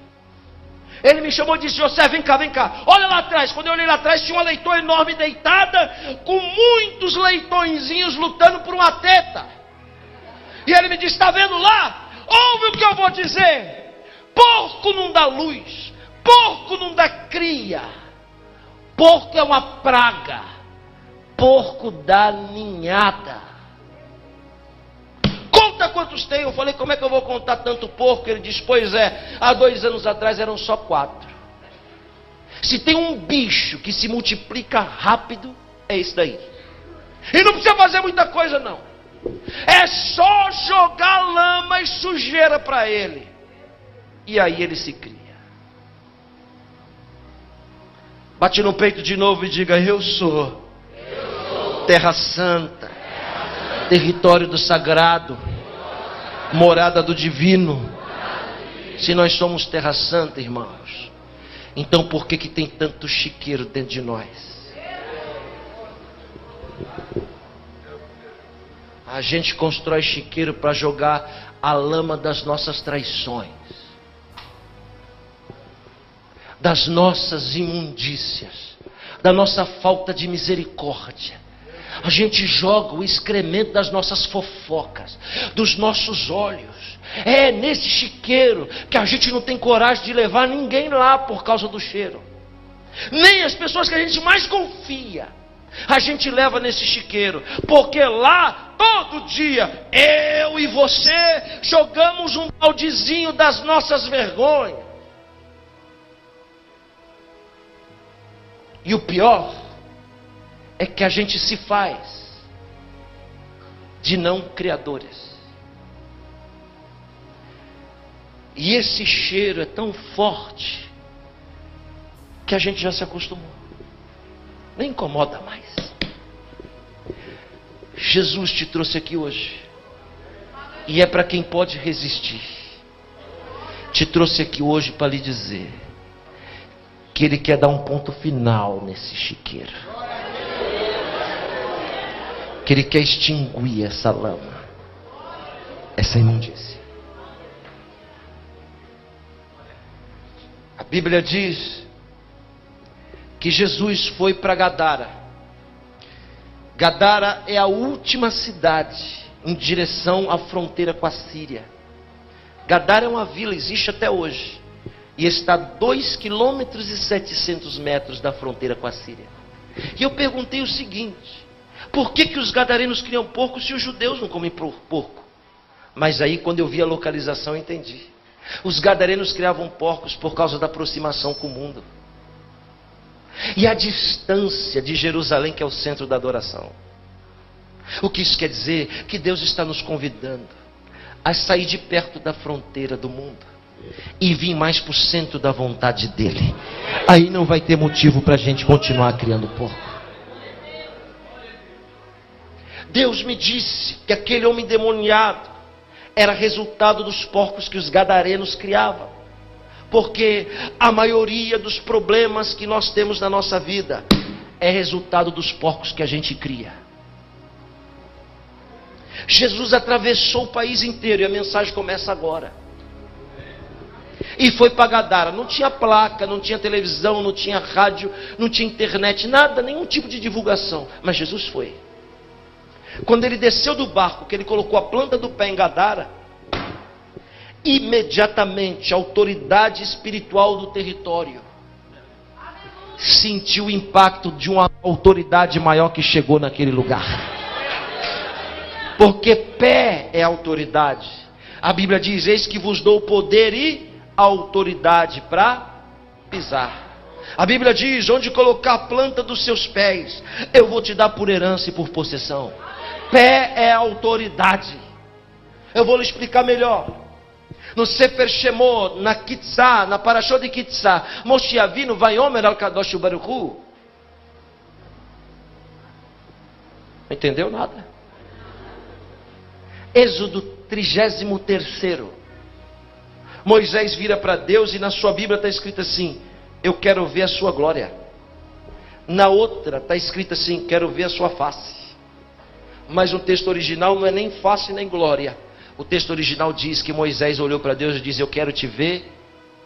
Ele me chamou e disse, José, vem cá, olha lá atrás. Quando eu olhei lá atrás, tinha uma leitoa enorme deitada, com muitos leitõezinhos lutando por uma teta. E ele me disse, está vendo lá? Ouve o que eu vou dizer. Porco não dá luz, porco não dá cria, porco é uma praga, porco dá ninhada. Conta quantos tem. Eu falei, como é que eu vou contar tanto porco? Ele disse, pois é, há 2 anos atrás eram só 4. Se tem um bicho que se multiplica rápido, é esse daí. E não precisa fazer muita coisa não. É só jogar lama e sujeira para ele. E aí ele se cria. Bate no peito de novo e diga, eu sou terra santa, território do sagrado, morada do divino. Se nós somos terra santa, irmãos, então por que tem tanto chiqueiro dentro de nós? A gente constrói chiqueiro para jogar a lama das nossas traições, das nossas imundícias, da nossa falta de misericórdia. A gente joga o excremento das nossas fofocas, dos nossos olhos. É nesse chiqueiro que a gente não tem coragem de levar ninguém lá por causa do cheiro. Nem as pessoas que a gente mais confia, a gente leva nesse chiqueiro. Porque lá, todo dia, eu e você jogamos um baldezinho das nossas vergonhas. E o pior é que a gente se faz de não criadores. E esse cheiro é tão forte que a gente já se acostumou. Nem incomoda mais. Jesus te trouxe aqui hoje. E é para quem pode resistir. Te trouxe aqui hoje para lhe dizer que Ele quer dar um ponto final nesse chiqueiro. Que Ele quer extinguir essa lama, essa imundícia. A Bíblia diz que Jesus foi para Gadara. Gadara é a última cidade em direção à fronteira com a Síria. Gadara é uma vila, existe até hoje, e está a 2,7 km da fronteira com a Síria. E eu perguntei o seguinte: por que os gadarenos criam porco se os judeus não comem porco? Mas aí, quando eu vi a localização, eu entendi. Os gadarenos criavam porcos por causa da aproximação com o mundo e a distância de Jerusalém, que é o centro da adoração. O que isso quer dizer? Que Deus está nos convidando a sair de perto da fronteira do mundo e vir mais para o centro da vontade dele. Aí não vai ter motivo para a gente continuar criando porco. Deus me disse que aquele homem endemoniado era resultado dos porcos que os gadarenos criavam. Porque a maioria dos problemas que nós temos na nossa vida é resultado dos porcos que a gente cria. Jesus atravessou o país inteiro e a mensagem começa agora. E foi para Gadara. Não tinha placa, não tinha televisão, não tinha rádio, não tinha internet, nada, nenhum tipo de divulgação. Mas Jesus foi. Quando ele desceu do barco, que ele colocou a planta do pé em Gadara, imediatamente a autoridade espiritual do território sentiu o impacto de uma autoridade maior que chegou naquele lugar. Porque pé é autoridade. A Bíblia diz: eis que vos dou poder e autoridade para pisar. A Bíblia diz: onde colocar a planta dos seus pés, eu vou te dar por herança e por possessão. Pé é autoridade. Eu vou lhe explicar melhor. No Sefer Shemot, na Kitzá, na Parashot de Kitzá, Moshe Avinu vayomer al Kadosh Baruch Hu. Não entendeu nada? Êxodo 33. Moisés vira para Deus e na sua Bíblia está escrito assim: eu quero ver a sua glória. Na outra está escrito assim: quero ver a sua face. Mas o texto original não é nem face nem glória. O texto original diz que Moisés olhou para Deus e disse: eu quero te ver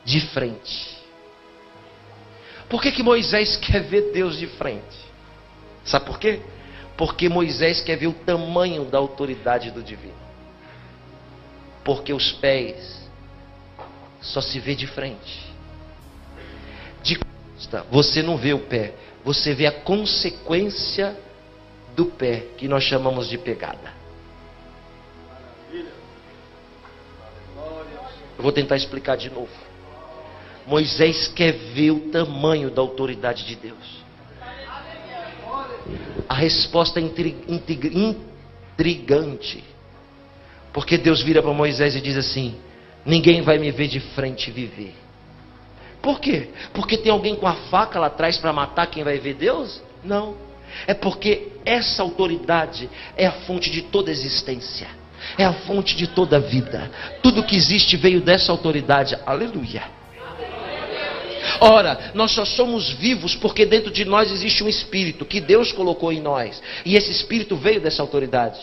de frente. Por que Moisés quer ver Deus de frente? Sabe por quê? Porque Moisés quer ver o tamanho da autoridade do divino. Porque os pés só se vê de frente. De costa, você não vê o pé, você vê a consequência do pé, que nós chamamos de pegada. Eu vou tentar explicar de novo. Moisés quer ver o tamanho da autoridade de Deus. A resposta é intrigante. Porque Deus vira para Moisés e diz assim: ninguém vai me ver de frente e viver. Por quê? Porque tem alguém com a faca lá atrás para matar quem vai ver Deus? Não. É porque essa autoridade é a fonte de toda existência. É a fonte de toda a vida. Tudo que existe veio dessa autoridade. Aleluia. Ora, nós só somos vivos porque dentro de nós existe um espírito que Deus colocou em nós. E esse espírito veio dessa autoridade.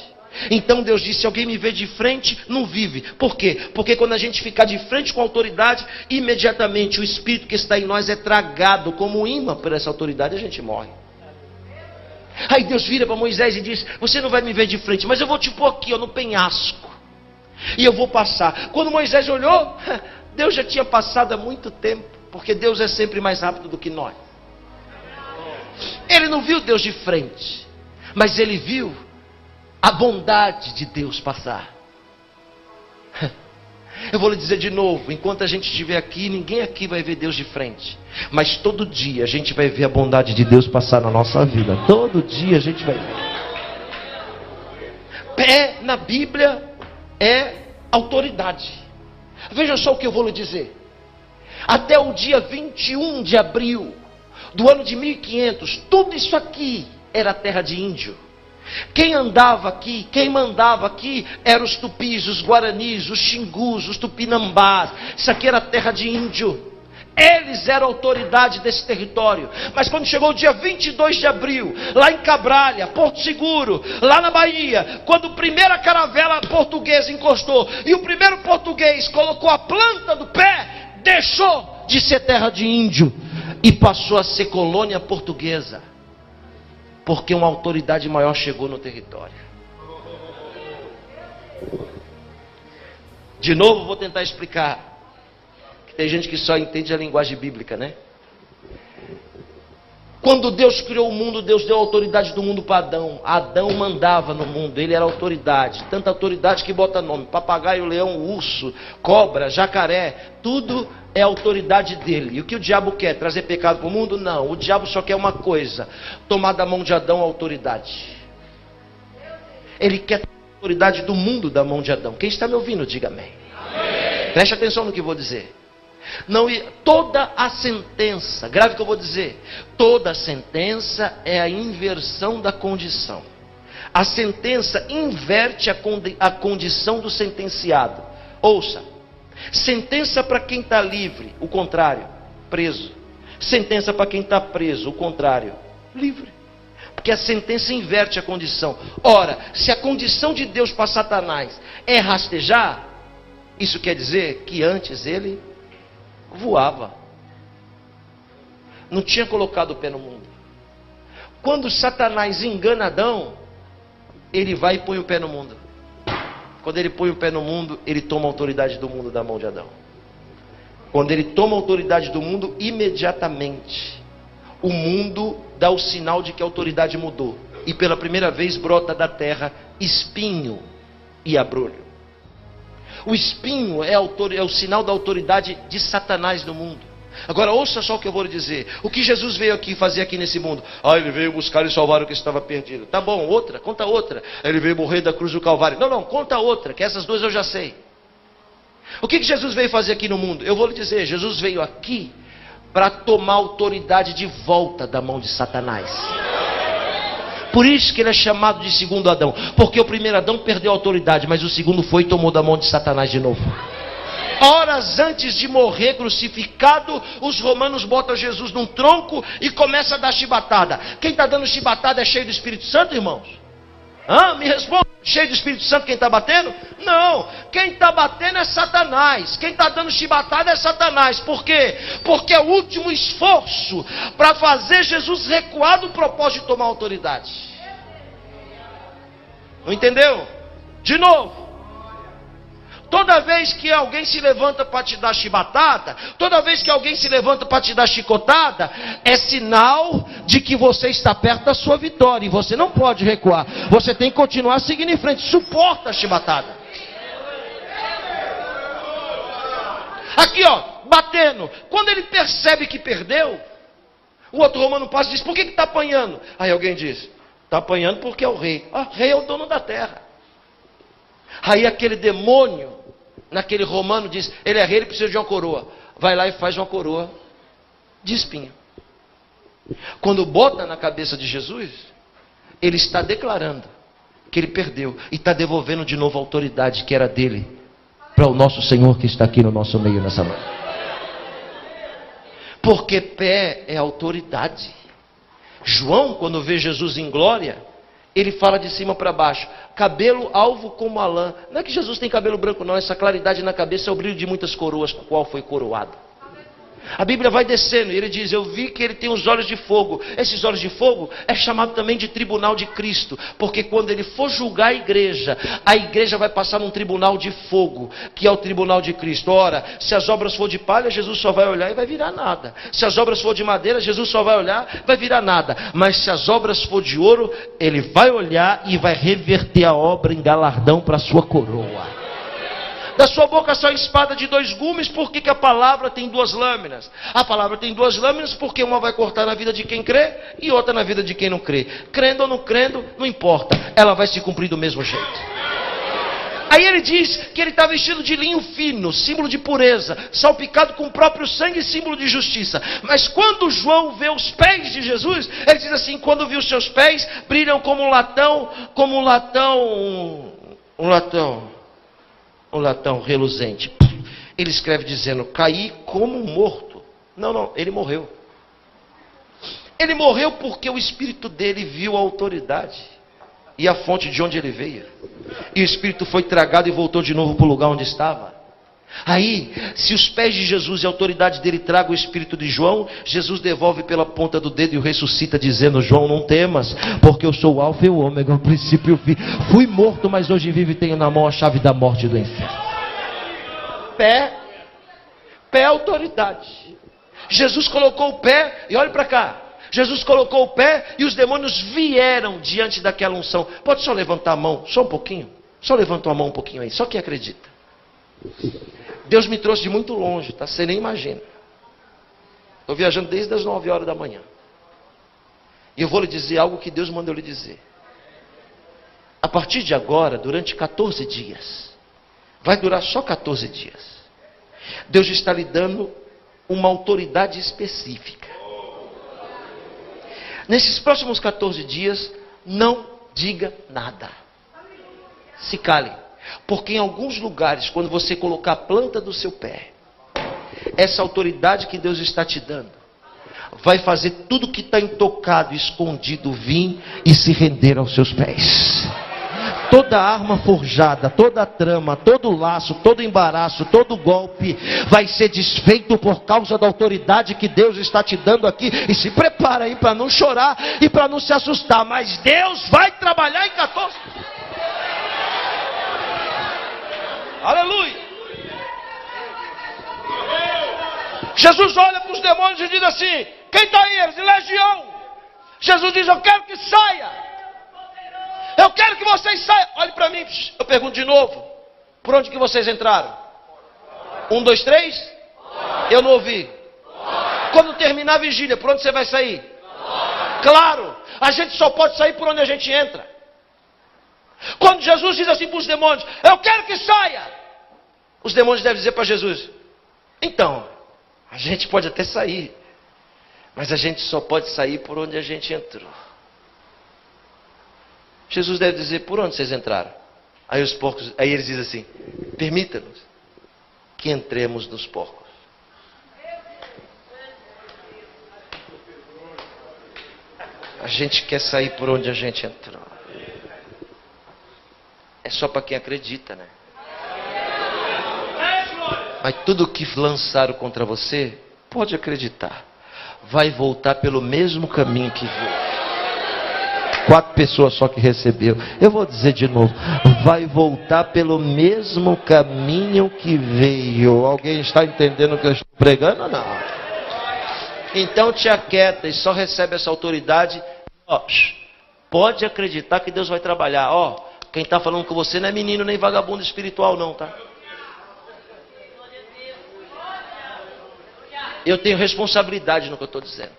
Então Deus disse: se alguém me vê de frente, não vive. Por quê? Porque quando a gente ficar de frente com a autoridade, imediatamente o espírito que está em nós é tragado como um imã por essa autoridade e a gente morre. Aí Deus vira para Moisés e diz: você não vai me ver de frente, mas eu vou te pôr aqui, ó, no penhasco, e eu vou passar. Quando Moisés olhou, Deus já tinha passado há muito tempo, porque Deus é sempre mais rápido do que nós. Ele não viu Deus de frente, mas ele viu a bondade de Deus passar. Eu vou lhe dizer de novo: enquanto a gente estiver aqui, ninguém aqui vai ver Deus de frente. Mas todo dia a gente vai ver a bondade de Deus passar na nossa vida. Todo dia a gente vai ver. Pé na Bíblia é autoridade. Veja só o que eu vou lhe dizer. Até o dia 21 de abril do ano de 1500, tudo isso aqui era terra de índio. Quem andava aqui, quem mandava aqui, eram os tupis, os guaranis, os xingus, os tupinambás. Isso aqui era terra de índio. Eles eram autoridade desse território. Mas quando chegou o dia 22 de abril, lá em Cabralha, Porto Seguro, lá na Bahia, quando a primeira caravela portuguesa encostou e o primeiro português colocou a planta do pé, deixou de ser terra de índio e passou a ser colônia portuguesa. Porque uma autoridade maior chegou no território. De novo vou tentar explicar. Que tem gente que só entende a linguagem bíblica, né? Quando Deus criou o mundo, Deus deu a autoridade do mundo para Adão. Adão mandava no mundo, ele era autoridade. Tanta autoridade que bota nome: papagaio, leão, urso, cobra, jacaré. Tudo é autoridade dele. E o que o diabo quer? Trazer pecado para o mundo? Não. O diabo só quer uma coisa: tomar da mão de Adão a autoridade. Ele quer a autoridade do mundo da mão de Adão. Quem está me ouvindo, diga amém. Amém. Preste atenção no que eu vou dizer. Não, toda a sentença, grave o que eu vou dizer, toda a sentença é a inversão da condição. A sentença inverte a condição do sentenciado. Ouça: sentença para quem está livre, o contrário, preso. Sentença para quem está preso, o contrário, livre. Porque porque a sentença inverte a condição. Ora, se a condição de Deus para Satanás é rastejar, isso quer dizer que antes ele voava. Não tinha colocado o pé no mundo. Quando Satanás engana Adão, ele vai e põe o pé no mundo. Quando ele põe o pé no mundo, ele toma a autoridade do mundo da mão de Adão. Quando ele toma a autoridade do mundo, imediatamente o mundo dá o sinal de que a autoridade mudou. E pela primeira vez brota da terra espinho e abrolho. O espinho é o sinal da autoridade de Satanás no mundo. Agora ouça só o que eu vou lhe dizer. O que Jesus veio aqui fazer aqui nesse mundo? Ele veio buscar e salvar o que estava perdido. Tá bom, outra, conta outra. Ele veio morrer da cruz do Calvário. Não, conta outra, que essas duas eu já sei. O que Jesus veio fazer aqui no mundo? Eu vou lhe dizer, Jesus veio aqui para tomar autoridade de volta da mão de Satanás. Por isso que ele é chamado de segundo Adão. Porque o primeiro Adão perdeu a autoridade, mas o segundo foi e tomou da mão de Satanás de novo. Horas antes de morrer crucificado, os romanos botam Jesus num tronco e começam a dar chibatada. Quem está dando chibatada é cheio do Espírito Santo, irmãos? Me responda. Cheio do Espírito Santo quem está batendo? Não. Quem está batendo é Satanás. Quem está dando chibatada é Satanás. Por quê? Porque é o último esforço para fazer Jesus recuar do propósito de tomar autoridade. Não entendeu? De novo. Toda vez que alguém se levanta para te dar chibatada, toda vez que alguém se levanta para te dar chicotada, é sinal de que você está perto da sua vitória. E você não pode recuar. Você tem que continuar seguindo em frente. Suporta a chibatada. Aqui batendo. Quando ele percebe que perdeu, o outro romano passa e diz, por que está apanhando? Aí alguém diz, está apanhando porque é o rei. Rei é o dono da terra. Aí aquele demônio, naquele romano diz, ele é rei, ele precisa de uma coroa. Vai lá e faz uma coroa de espinho. Quando bota na cabeça de Jesus, ele está declarando que ele perdeu e está devolvendo de novo a autoridade que era dele para o nosso Senhor que está aqui no nosso meio nessa noite. Porque pé é autoridade. João, quando vê Jesus em glória, ele fala de cima para baixo, cabelo alvo como a lã. Não é que Jesus tem cabelo branco não, essa claridade na cabeça é o brilho de muitas coroas com o qual foi coroado. A Bíblia vai descendo e ele diz, eu vi que ele tem os olhos de fogo. Esses olhos de fogo é chamado também de tribunal de Cristo, porque quando ele for julgar a igreja vai passar num tribunal de fogo, que é o tribunal de Cristo. Ora, se as obras for de palha, Jesus só vai olhar e vai virar nada. Se as obras for de madeira, Jesus só vai olhar e vai virar nada. Mas se as obras for de ouro, ele vai olhar e vai reverter a obra em galardão para a sua coroa. Da sua boca sai espada de 2 gumes, por que a palavra tem 2 lâminas? A palavra tem 2 lâminas porque uma vai cortar na vida de quem crê e outra na vida de quem não crê. Crendo ou não crendo, não importa, ela vai se cumprir do mesmo jeito. Aí ele diz que ele está vestido de linho fino, símbolo de pureza, salpicado com o próprio sangue, símbolo de justiça. Mas quando João vê os pés de Jesus, ele diz assim, quando viu os seus pés, brilham como um latão reluzente. Ele escreve dizendo, caí como morto. Não, ele morreu. Ele morreu porque o espírito dele viu a autoridade e a fonte de onde ele veio. E o espírito foi tragado e voltou de novo para o lugar onde estava. Aí, se os pés de Jesus e a autoridade dele tragam o espírito de João, Jesus devolve pela ponta do dedo e o ressuscita dizendo, João, não temas, porque eu sou o alfa e o ômega, o princípio e o fim. Fui morto, mas hoje vivo e tenho na mão a chave da morte e do inferno. Pé é autoridade. Jesus colocou o pé, e olhe para cá, Jesus colocou o pé e os demônios vieram diante daquela unção. Pode só levantar a mão, só um pouquinho? Só levanta a mão um pouquinho aí, só quem acredita. Deus me trouxe de muito longe, tá? Você nem imagina. Estou viajando desde as 9 horas da manhã. E eu vou lhe dizer algo que Deus mandou lhe dizer. A partir de agora, durante 14 dias, vai durar só 14 dias, Deus está lhe dando uma autoridade específica. Nesses próximos 14 dias, não diga nada. Se cale. Porque em alguns lugares, quando você colocar a planta do seu pé, essa autoridade que Deus está te dando, vai fazer tudo que está intocado, escondido, vir e se render aos seus pés. Toda arma forjada, toda trama, todo laço, todo embaraço, todo golpe vai ser desfeito por causa da autoridade que Deus está te dando aqui. E se prepara aí para não chorar e para não se assustar, mas Deus vai trabalhar em 14. Aleluia! Jesus olha para os demônios e diz assim: quem está aí? Eles, legião. Jesus diz: eu quero que saia. Eu quero que vocês saiam. Olhe para mim, eu pergunto de novo: por onde que vocês entraram? 1, 2, 3? Eu não ouvi. Quando terminar a vigília, por onde você vai sair? Claro, a gente só pode sair por onde a gente entra. Quando Jesus diz assim para os demônios: eu quero que saia, os demônios devem dizer para Jesus: então, a gente pode até sair, mas a gente só pode sair por onde a gente entrou. Jesus deve dizer: por onde vocês entraram? Aí os porcos, aí eles dizem assim: permita-nos que entremos nos porcos. A gente quer sair por onde a gente entrou. É só para quem acredita, né? Mas tudo que lançaram contra você, pode acreditar, vai voltar pelo mesmo caminho que veio. 4 pessoas só que recebeu. Eu vou dizer de novo: vai voltar pelo mesmo caminho que veio. Alguém está entendendo o que eu estou pregando ou não? Então te aquieta e só recebe essa autoridade. Ó, pode acreditar que Deus vai trabalhar. Ó, quem está falando com você não é menino nem vagabundo espiritual não, tá? Eu tenho responsabilidade no que eu estou dizendo.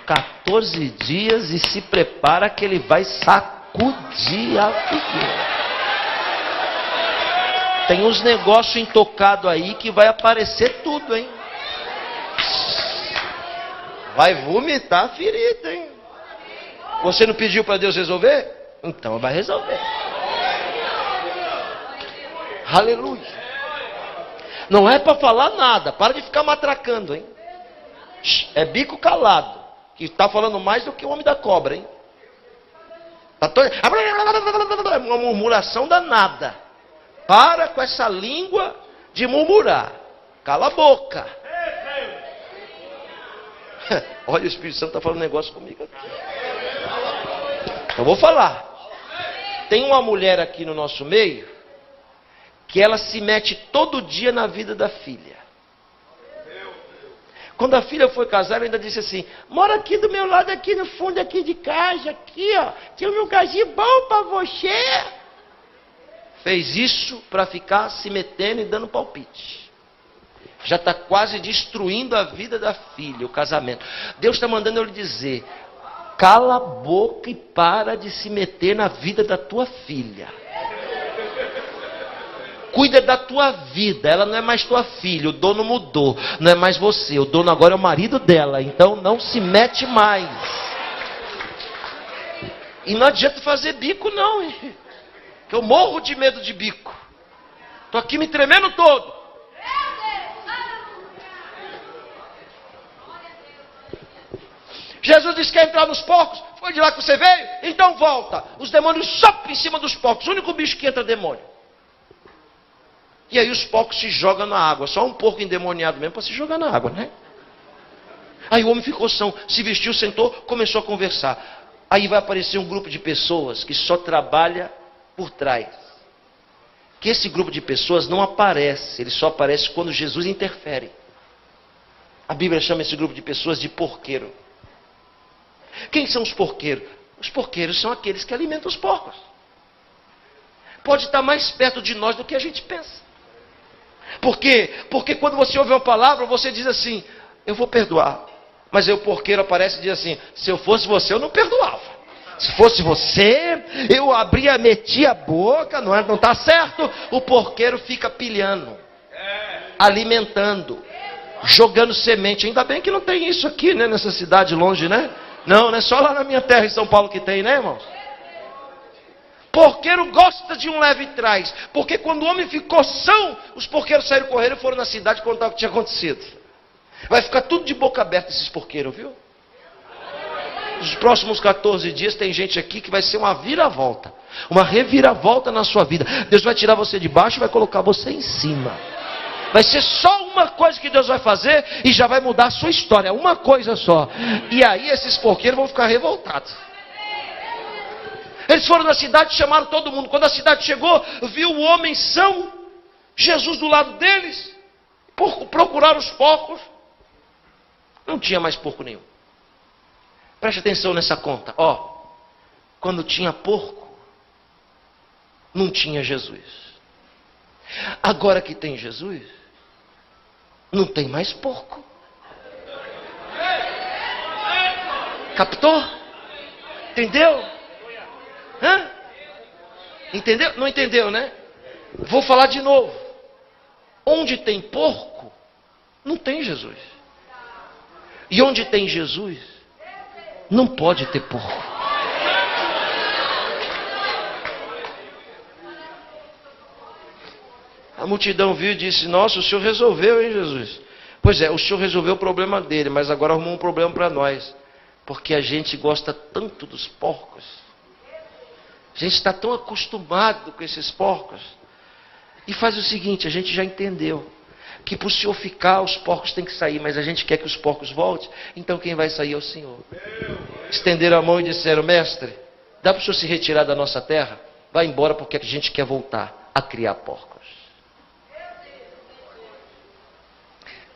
14 dias e se prepara que ele vai sacudir a figueira. Tem uns negócios intocados aí que vai aparecer tudo, hein? Vai vomitar a ferida, hein? Você não pediu para Deus resolver? Então vai resolver. Aleluia. Não é para falar nada. Para de ficar matracando, hein? É bico calado, que está falando mais do que o homem da cobra, hein? Tá todo... É uma murmuração danada. Para com essa língua de murmurar. Cala a boca. Olha, o Espírito Santo está falando um negócio comigo aqui. Eu vou falar. Tem uma mulher aqui no nosso meio que ela se mete todo dia na vida da filha. Quando a filha foi casar, ela ainda disse assim: mora aqui do meu lado, aqui no fundo aqui de casa, aqui ó, tem um lugarzinho bom para você. Fez isso para ficar se metendo e dando palpite. Já está quase destruindo a vida da filha, o casamento. Deus está mandando eu lhe dizer: cala a boca e para de se meter na vida da tua filha. Cuida da tua vida, ela não é mais tua filha, o dono mudou, não é mais você, o dono agora é o marido dela, então não se mete mais. E não adianta fazer bico não, hein? Que eu morro de medo de bico. Estou aqui me tremendo todo. Jesus disse que quer entrar nos porcos, foi de lá que você veio? Então volta. Os demônios sopram em cima dos porcos, o único bicho que entra é demônio. E aí os porcos se jogam na água. Só um porco endemoniado mesmo para se jogar na água, né? Aí o homem ficou são, se vestiu, sentou, começou a conversar. Aí vai aparecer um grupo de pessoas que só trabalha por trás. Que esse grupo de pessoas não aparece, ele só aparece quando Jesus interfere. A Bíblia chama esse grupo de pessoas de porqueiro. Quem são os porqueiros? Os porqueiros são aqueles que alimentam os porcos. Pode estar mais perto de nós do que a gente pensa. Por quê? Porque quando você ouve uma palavra, você diz assim: eu vou perdoar. Mas aí o porqueiro aparece e diz assim: se eu fosse você, eu não perdoava. Se fosse você, eu abria, metia a boca, não está certo? O porqueiro fica pilhando, alimentando, jogando semente. Ainda bem que não tem isso aqui, né, nessa cidade longe, né? Não é só lá na minha terra, em São Paulo, que tem, né, irmãos? Porqueiro gosta de um leve trás. Porque quando o homem ficou são, os porqueiros saíram correndo e foram na cidade contar o que tinha acontecido. Vai ficar tudo de boca aberta esses porqueiros, viu? Nos próximos 14 dias tem gente aqui que vai ser uma viravolta. Uma reviravolta na sua vida. Deus vai tirar você de baixo e vai colocar você em cima. Vai ser só uma coisa que Deus vai fazer e já vai mudar a sua história. Uma coisa só. E aí esses porqueiros vão ficar revoltados. Eles foram na cidade e chamaram todo mundo. Quando a cidade chegou, viu o homem são, Jesus do lado deles. Procuraram os porcos. Não tinha mais porco nenhum. Preste atenção nessa conta. Quando tinha porco, não tinha Jesus. Agora que tem Jesus, não tem mais porco. Captou? Entendeu? Entendeu? Não entendeu, né? Vou falar de novo. Onde tem porco, não tem Jesus. E onde tem Jesus, não pode ter porco. A multidão viu e disse: nossa, o senhor resolveu, hein, Jesus? Pois é, o senhor resolveu o problema dele, mas agora arrumou um problema para nós. Porque a gente gosta tanto dos porcos. A gente está tão acostumado com esses porcos. E faz o seguinte, a gente já entendeu que para o senhor ficar, os porcos têm que sair, mas a gente quer que os porcos voltem, então quem vai sair é o senhor. Estenderam a mão e disseram: mestre, dá para o senhor se retirar da nossa terra? Vai embora, porque a gente quer voltar a criar porcos.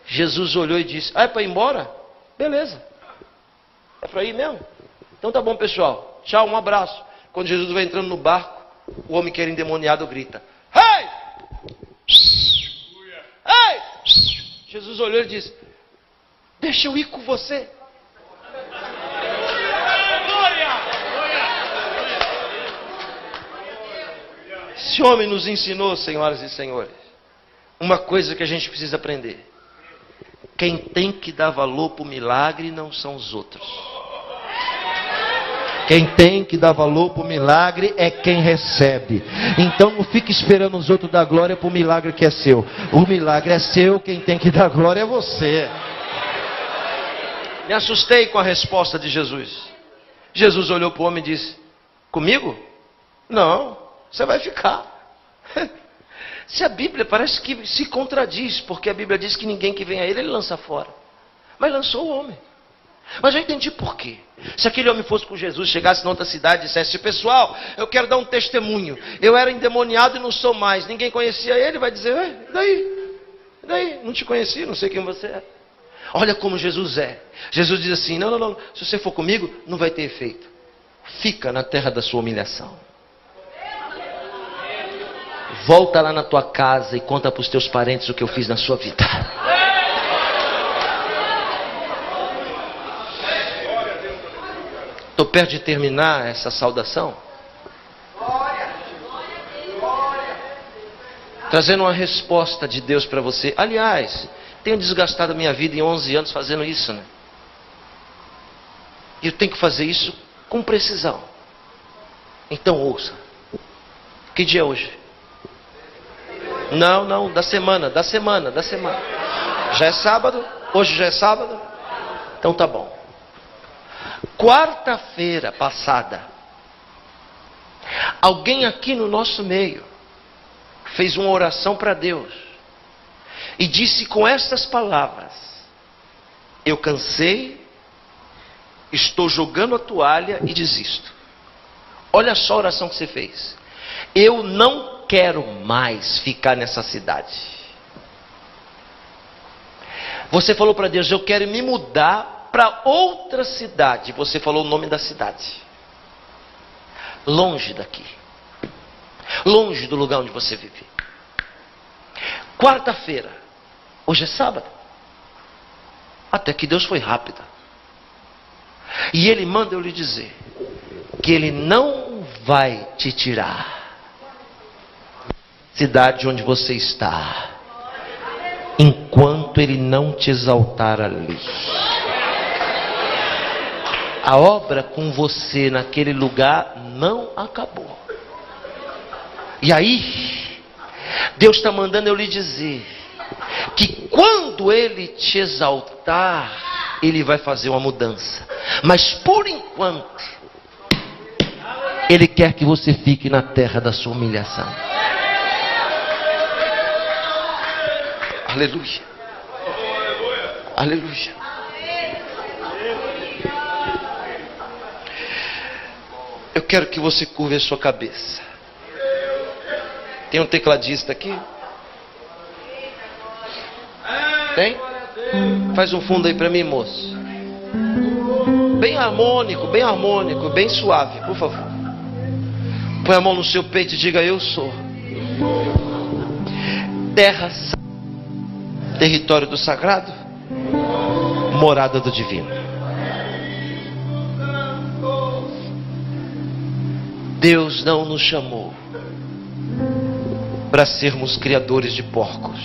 Jesus olhou e disse: é para ir embora? Beleza. É para ir mesmo? Então tá bom, pessoal. Tchau, um abraço. Quando Jesus vai entrando no barco, o homem que era endemoniado grita: ei! Ei! Jesus olhou e disse: deixa eu ir com você. Esse homem nos ensinou, senhoras e senhores, uma coisa que a gente precisa aprender. Quem tem que dar valor para o milagre não são os outros. Quem tem que dar valor para o milagre é quem recebe. Então não fique esperando os outros dar glória para o milagre que é seu. O milagre é seu, quem tem que dar glória é você. Me assustei com a resposta de Jesus. Jesus olhou para o homem e disse: comigo? Não, você vai ficar. Se a Bíblia parece que se contradiz, porque a Bíblia diz que ninguém que vem a ele lança fora. Mas lançou o homem. Mas já entendi por quê. Se aquele homem fosse com Jesus, chegasse em outra cidade e dissesse: pessoal, eu quero dar um testemunho. Eu era endemoniado e não sou mais. Ninguém conhecia ele, vai dizer: e daí? E daí? Não te conheci, não sei quem você é. Olha como Jesus é. Jesus diz assim: não. Se você for comigo, não vai ter efeito. Fica na terra da sua humilhação. Volta lá na tua casa e conta para os teus parentes o que eu fiz na sua vida. Estou perto de terminar essa saudação, trazendo uma resposta de Deus para você. Aliás, tenho desgastado a minha vida em 11 anos fazendo isso, né? E eu tenho que fazer isso com precisão. Então ouça. Que dia é hoje? Não, da semana. Já é sábado? Hoje já é sábado? Então tá bom. Quarta-feira passada, alguém aqui no nosso meio fez uma oração para Deus e disse com estas palavras: eu cansei, estou jogando a toalha e desisto. Olha só a oração que você fez: eu não quero mais ficar nessa cidade. Você falou para Deus: eu quero me mudar para outra cidade. Você falou o nome da cidade. Longe daqui. Longe do lugar onde você vive. Quarta-feira. Hoje é sábado. Até que Deus foi rápido. E Ele manda eu lhe dizer que Ele não vai te tirar cidade onde você está, enquanto Ele não te exaltar ali. A obra com você naquele lugar não acabou. E aí, Deus está mandando eu lhe dizer que quando Ele te exaltar, Ele vai fazer uma mudança. Mas por enquanto, Ele quer que você fique na terra da sua humilhação. Aleluia. Aleluia. Eu quero que você curve a sua cabeça. Tem um tecladista aqui? Tem? Faz um fundo aí para mim, moço. Bem harmônico, bem suave, por favor. Põe a mão no seu peito e diga: eu sou terra, território do sagrado, morada do divino. Deus não nos chamou para sermos criadores de porcos.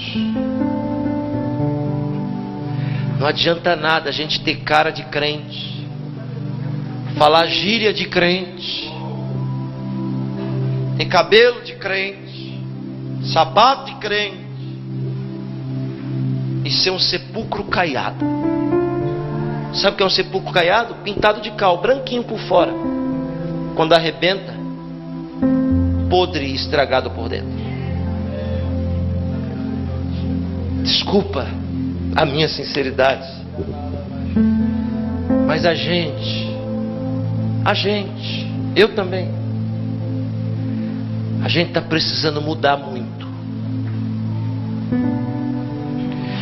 Não adianta nada a gente ter cara de crente, falar gíria de crente, ter cabelo de crente, sapato de crente, e ser um sepulcro caiado. Sabe o que é um sepulcro caiado? Pintado de cal, branquinho por fora. Quando arrebenta, podre e estragado por dentro. Desculpa a minha sinceridade, mas a gente, eu também, a gente está precisando mudar muito,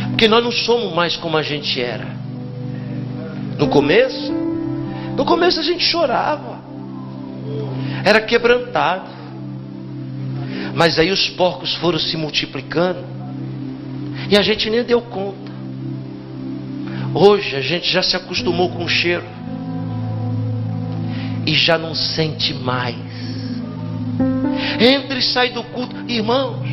porque nós não somos mais como a gente era. No começo a gente chorava, era quebrantado, mas aí os porcos foram se multiplicando e a gente nem deu conta. Hoje a gente já se acostumou com o cheiro e já não sente mais. Entra e sai do culto. Irmãos,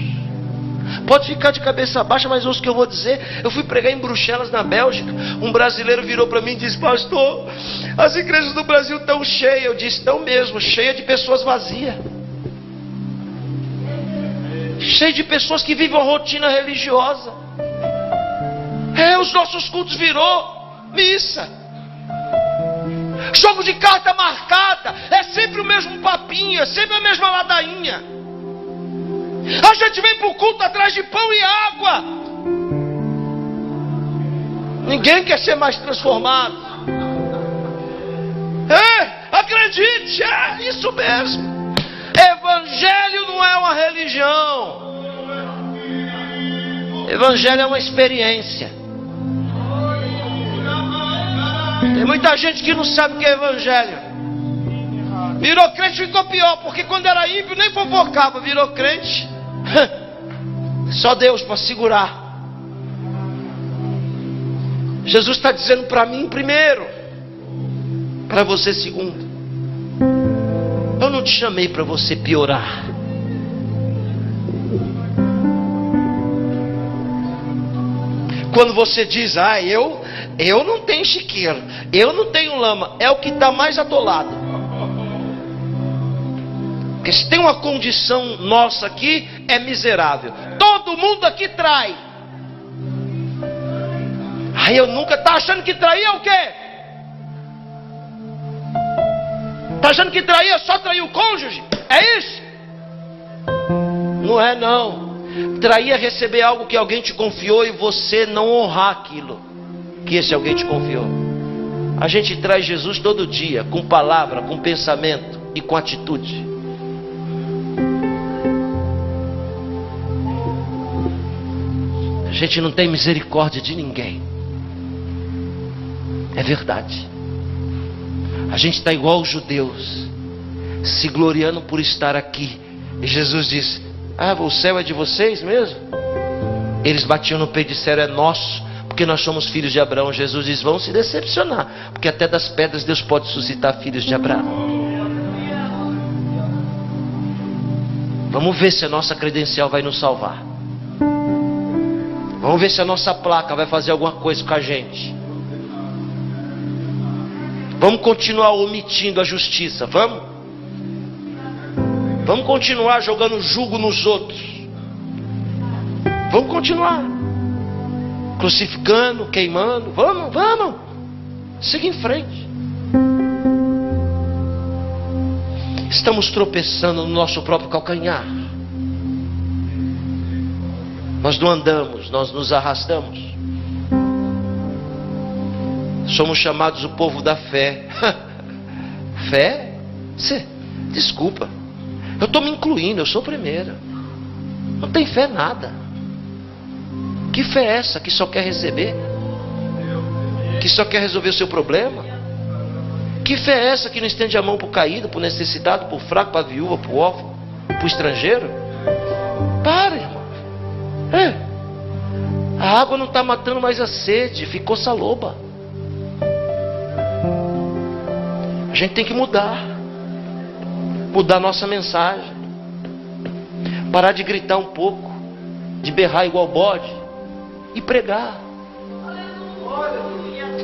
pode ficar de cabeça baixa, mas ouça o que eu vou dizer. Eu fui pregar em Bruxelas, na Bélgica. Um brasileiro virou para mim e disse: pastor, as igrejas do Brasil estão cheias. Eu disse: estão mesmo, cheia de pessoas vazias, cheia de pessoas que vivem uma rotina religiosa. Os nossos cultos virou missa, jogo de carta marcada. É sempre o mesmo papinho, é sempre a mesma ladainha. A gente vem para o culto atrás de pão e água. Ninguém quer ser mais transformado. Acredite, é isso mesmo. Evangelho não é uma religião. Evangelho é uma experiência. Tem muita gente que não sabe o que é evangelho. Virou crente, ficou pior, porque quando era ímpio nem fofocava. Virou crente, só Deus para segurar. Jesus está dizendo para mim primeiro, para você segundo. Eu não te chamei para você piorar. Quando você diz: eu não tenho chiqueiro, eu não tenho lama, é o que está mais atolado. Porque se tem uma condição nossa aqui, é miserável. Todo mundo aqui trai. Eu nunca. Está achando que trair é o quê? Está achando que trair é só trair o cônjuge? É isso? Não é não. Trair é receber algo que alguém te confiou e você não honrar aquilo que esse alguém te confiou. A gente traz Jesus todo dia, com palavra, com pensamento e com atitude. A gente não tem misericórdia de ninguém. É verdade. A gente está igual os judeus, se gloriando por estar aqui. E Jesus disse: o céu é de vocês mesmo? Eles batiam no peito e disseram: é nosso, porque nós somos filhos de Abraão. Jesus diz: vão se decepcionar, porque até das pedras Deus pode suscitar filhos de Abraão. Vamos ver se a nossa credencial vai nos salvar. Vamos ver se a nossa placa vai fazer alguma coisa com a gente. Vamos continuar omitindo a justiça, vamos? Vamos continuar jogando jugo nos outros. Vamos continuar. crucificando, queimando. Vamos, siga em frente. Estamos tropeçando no nosso próprio calcanhar. Nós não andamos, nós nos arrastamos. Somos chamados o povo da fé. Fé? Desculpa, eu estou me incluindo, eu sou primeira. Não tem fé nada. Que fé é essa que só quer receber? Que só quer resolver o seu problema? Que fé é essa que não estende a mão para o caído, para o necessitado, para o fraco, para a viúva, para o órfão, para o estrangeiro? Para, irmão. A água não está matando mais a sede, ficou saloba. A gente tem que mudar nossa mensagem, parar de gritar um pouco, de berrar igual bode e pregar,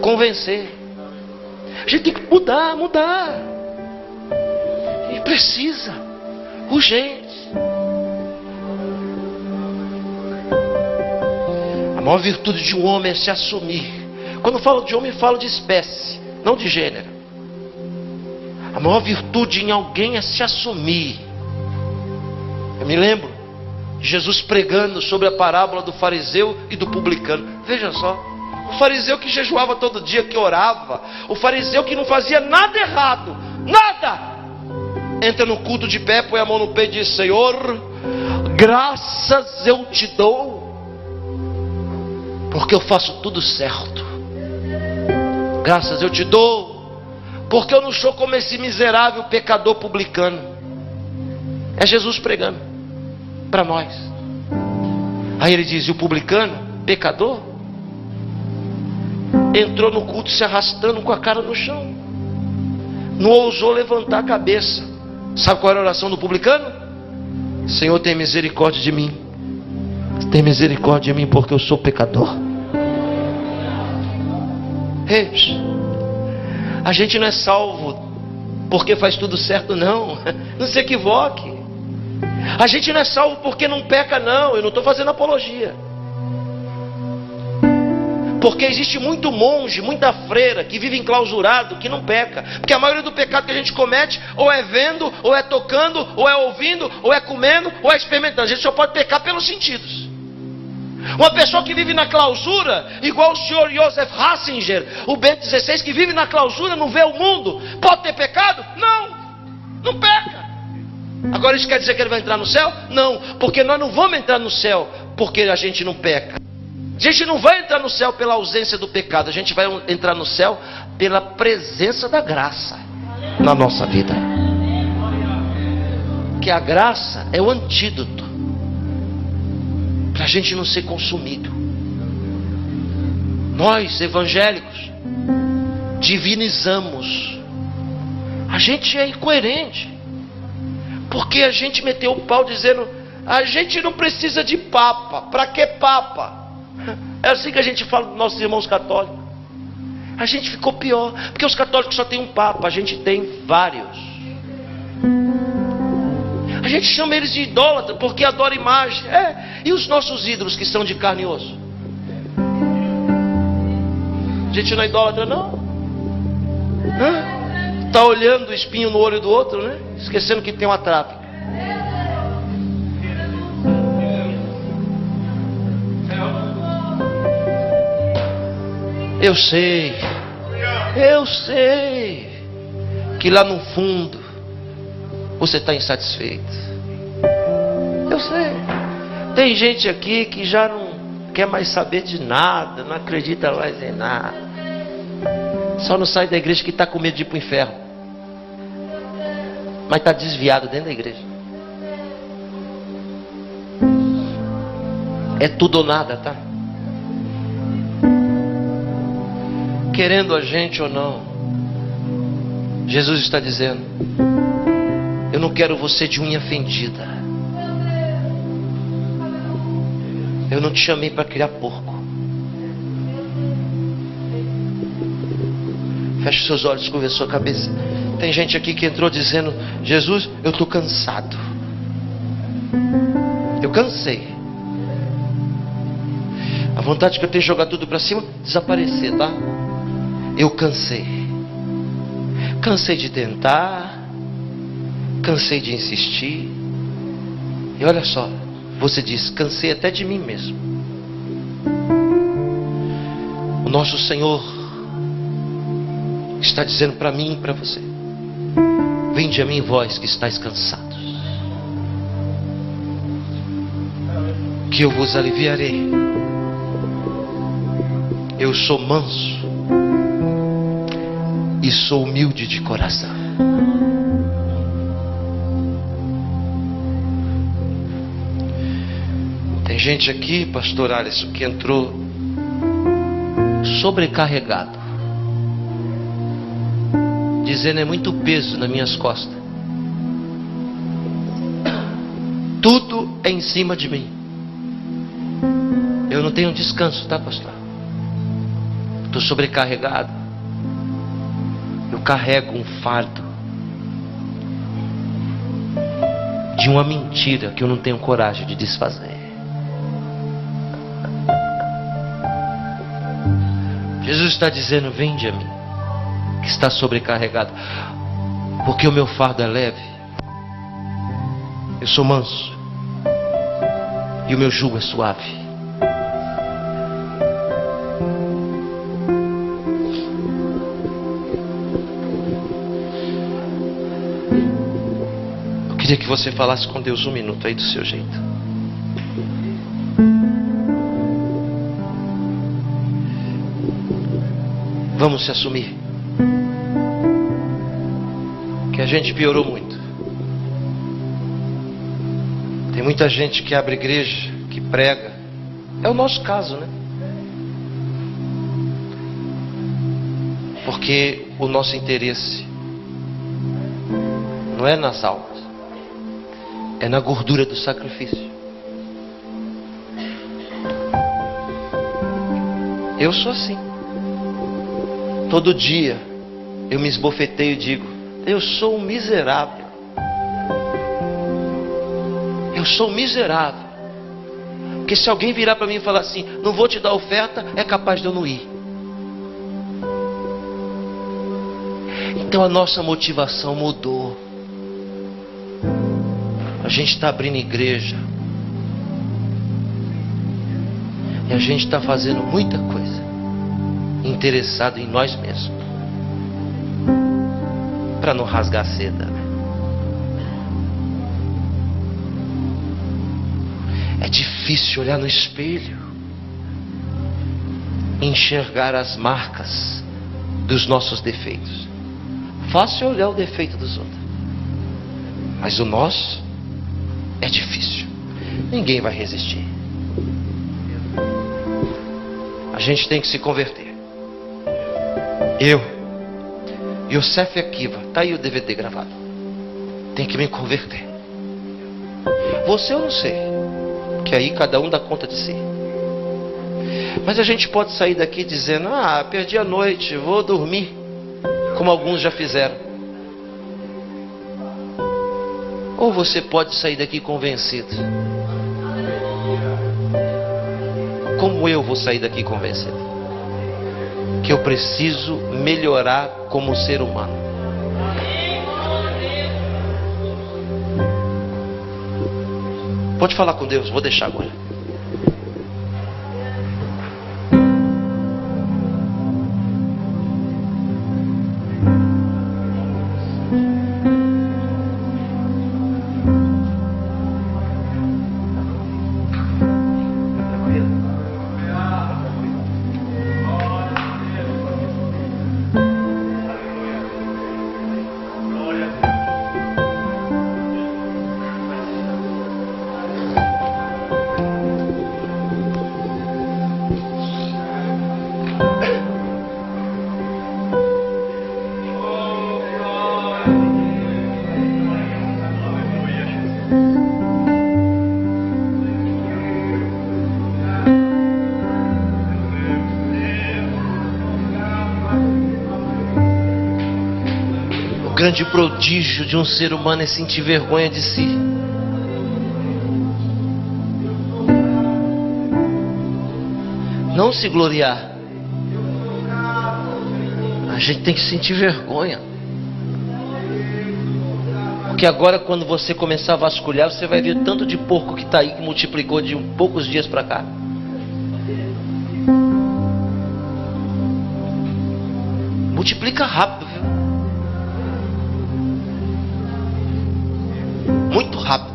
convencer. A gente tem que mudar e precisa, urgente. A maior virtude de um homem é se assumir. Quando eu falo de homem, eu falo de espécie, não de gênero. A maior virtude em alguém é se assumir. Eu me lembro de Jesus pregando sobre a parábola do fariseu e do publicano. Veja só, o fariseu que jejuava todo dia, que orava, o fariseu que não fazia nada errado, nada, entra no culto de pé, põe a mão no peito e diz: Senhor, graças eu te dou, porque eu faço tudo certo. Graças eu te dou, porque eu não sou como esse miserável pecador publicano. É Jesus pregando para nós. Aí ele diz: e o publicano, pecador, entrou no culto se arrastando com a cara no chão, não ousou levantar a cabeça. Sabe qual era a oração do publicano? Senhor, tem misericórdia de mim. Tem misericórdia de mim, porque eu sou pecador. A gente não é salvo porque faz tudo certo, não. Não se equivoque. A gente não é salvo porque não peca, não. Eu não estou fazendo apologia. Porque existe muito monge, muita freira que vive enclausurado, que não peca. Porque a maioria do pecado que a gente comete ou é vendo, ou é tocando, ou é ouvindo, ou é comendo, ou é experimentando. A gente só pode pecar pelos sentidos. Uma pessoa que vive na clausura, igual o senhor Joseph Ratzinger, o Bento XVI, que vive na clausura, não vê o mundo, pode ter pecado? Não peca. Agora isso quer dizer que ele vai entrar no céu? Não, porque nós não vamos entrar no céu porque a gente não peca. A gente não vai entrar no céu pela ausência do pecado, a gente vai entrar no céu pela presença da graça na nossa vida. Que a graça é o antídoto para a gente não ser consumido. Nós, evangélicos, divinizamos. A gente é incoerente, porque a gente meteu o pau dizendo: a gente não precisa de papa. Para que papa? É assim que a gente fala dos nossos irmãos católicos. A gente ficou pior, porque os católicos só tem um papa, a gente tem vários. A gente chama eles de idólatra porque adora imagem. E os nossos ídolos que são de carne e osso? A gente não é idólatra, não? Está olhando o espinho no olho do outro, né? Esquecendo que tem uma trave. Eu sei que lá no fundo você está insatisfeito. Eu sei. Tem gente aqui que já não quer mais saber de nada, não acredita mais em nada. Só não sai da igreja que está com medo de ir para o inferno. Mas está desviado dentro da igreja. É tudo ou nada, tá? Querendo a gente ou não, Jesus está dizendo: eu não quero você de unha fendida. Eu não te chamei para criar porco. Feche os seus olhos, curva a sua cabeça. Tem gente aqui que entrou dizendo: Jesus, eu estou cansado. Eu cansei. vontade que eu tenho de jogar tudo para cima, desaparecer, tá? Eu cansei. Cansei de tentar. Cansei de insistir. E olha só, você diz, cansei até de mim mesmo. O nosso Senhor está dizendo para mim e para você: vinde a mim, vós que estáis cansados, que eu vos aliviarei. Eu sou manso e sou humilde de coração. Tem gente aqui, pastor Alisson, que entrou sobrecarregado, dizendo: é muito peso nas minhas costas, tudo é em cima de mim, eu não tenho descanso, tá, pastor? Estou sobrecarregado, eu carrego um fardo de uma mentira que eu não tenho coragem de desfazer. Jesus está dizendo: vinde a mim, que está sobrecarregado, porque o meu fardo é leve, eu sou manso e o meu jugo é suave. Eu queria que você falasse com Deus um minuto aí do seu jeito. Vamos se assumir que a gente piorou muito. Tem muita gente que abre igreja, que prega. É o nosso caso, né? Porque o nosso interesse não é nas almas, é na gordura do sacrifício. Eu sou assim. Todo dia eu me esbofeteio e digo: eu sou um miserável. Eu sou um miserável. Porque se alguém virar para mim e falar assim: não vou te dar oferta, é capaz de eu não ir. Então a nossa motivação mudou. A gente está abrindo igreja e a gente está fazendo muita coisa interessado em nós mesmos, para não rasgar a seda. É difícil olhar no espelho e enxergar as marcas dos nossos defeitos. Fácil olhar o defeito dos outros, mas o nosso é difícil. Ninguém vai resistir. A gente tem que se converter. Eu, Yosef Akiva, tá aí o DVD gravado, tem que me converter. Você eu não sei, que aí cada um dá conta de si. Mas a gente pode sair daqui dizendo: ah, perdi a noite, vou dormir, como alguns já fizeram. Ou você pode sair daqui convencido, como eu vou sair daqui convencido, que eu preciso melhorar como ser humano. Pode falar com Deus, vou deixar agora. O grande prodígio de um ser humano é sentir vergonha de si. não se gloriar. A gente tem que sentir vergonha. Porque agora, quando você começar a vasculhar, você vai ver tanto de porco que está aí, que multiplicou de poucos dias para cá. Multiplica rápido, viu? Muito rápido.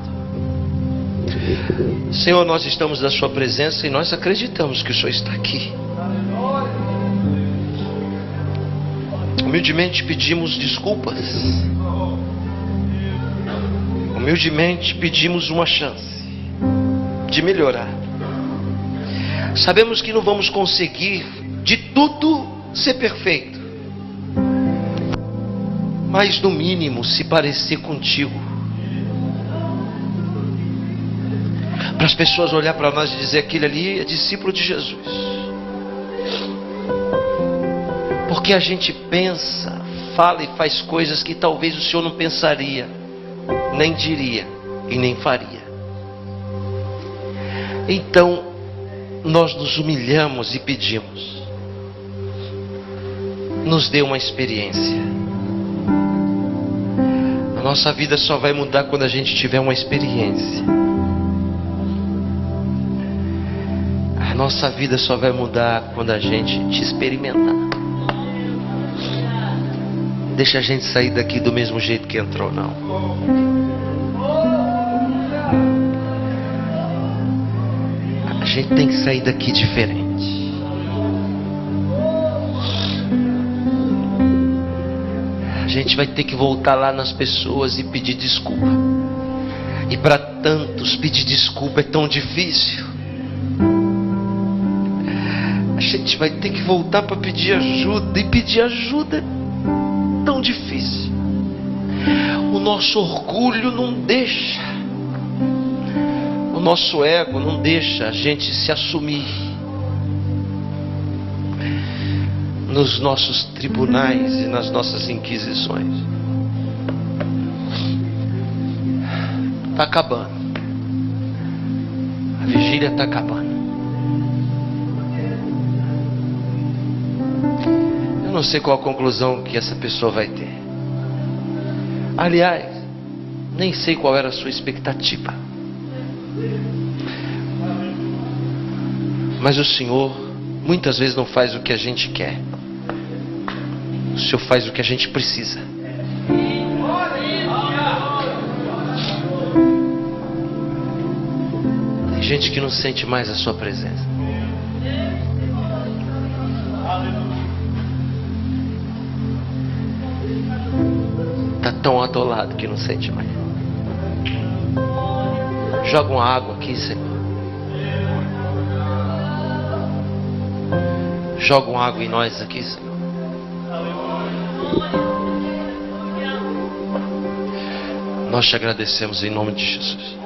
Senhor, nós estamos na sua presença e nós acreditamos que o Senhor está aqui. Humildemente pedimos desculpas. Humildemente pedimos uma chance de melhorar. Sabemos que não vamos conseguir de tudo ser perfeito, mas no mínimo se parecer contigo. Para as pessoas olhar para nós e dizer: aquele ali é discípulo de Jesus. Porque a gente pensa, fala e faz coisas que talvez o Senhor não pensaria, nem diria e nem faria. Então nós nos humilhamos e pedimos: nos dê uma experiência. A nossa vida só vai mudar quando a gente tiver uma experiência. A nossa vida só vai mudar quando a gente te experimentar. Deixa a gente sair daqui do mesmo jeito que entrou, não. A gente tem que sair daqui diferente. A gente vai ter que voltar lá nas pessoas e pedir desculpa. E para tantos pedir desculpa é tão difícil. A gente vai ter que voltar para pedir ajuda. E pedir ajuda é tão difícil. O nosso orgulho não deixa. O nosso ego não deixa a gente se assumir nos nossos tribunais e nas nossas inquisições. Está acabando. A vigília está acabando. Eu não sei qual a conclusão que essa pessoa vai ter. Aliás, nem sei qual era a sua expectativa. Mas o Senhor muitas vezes não faz o que a gente quer. O Senhor faz o que a gente precisa. Tem gente que não sente mais a sua presença. Está tão atolado que não sente mais. Joga uma água aqui, Senhor. Joga uma água em nós aqui, Senhor. Nós te agradecemos em nome de Jesus.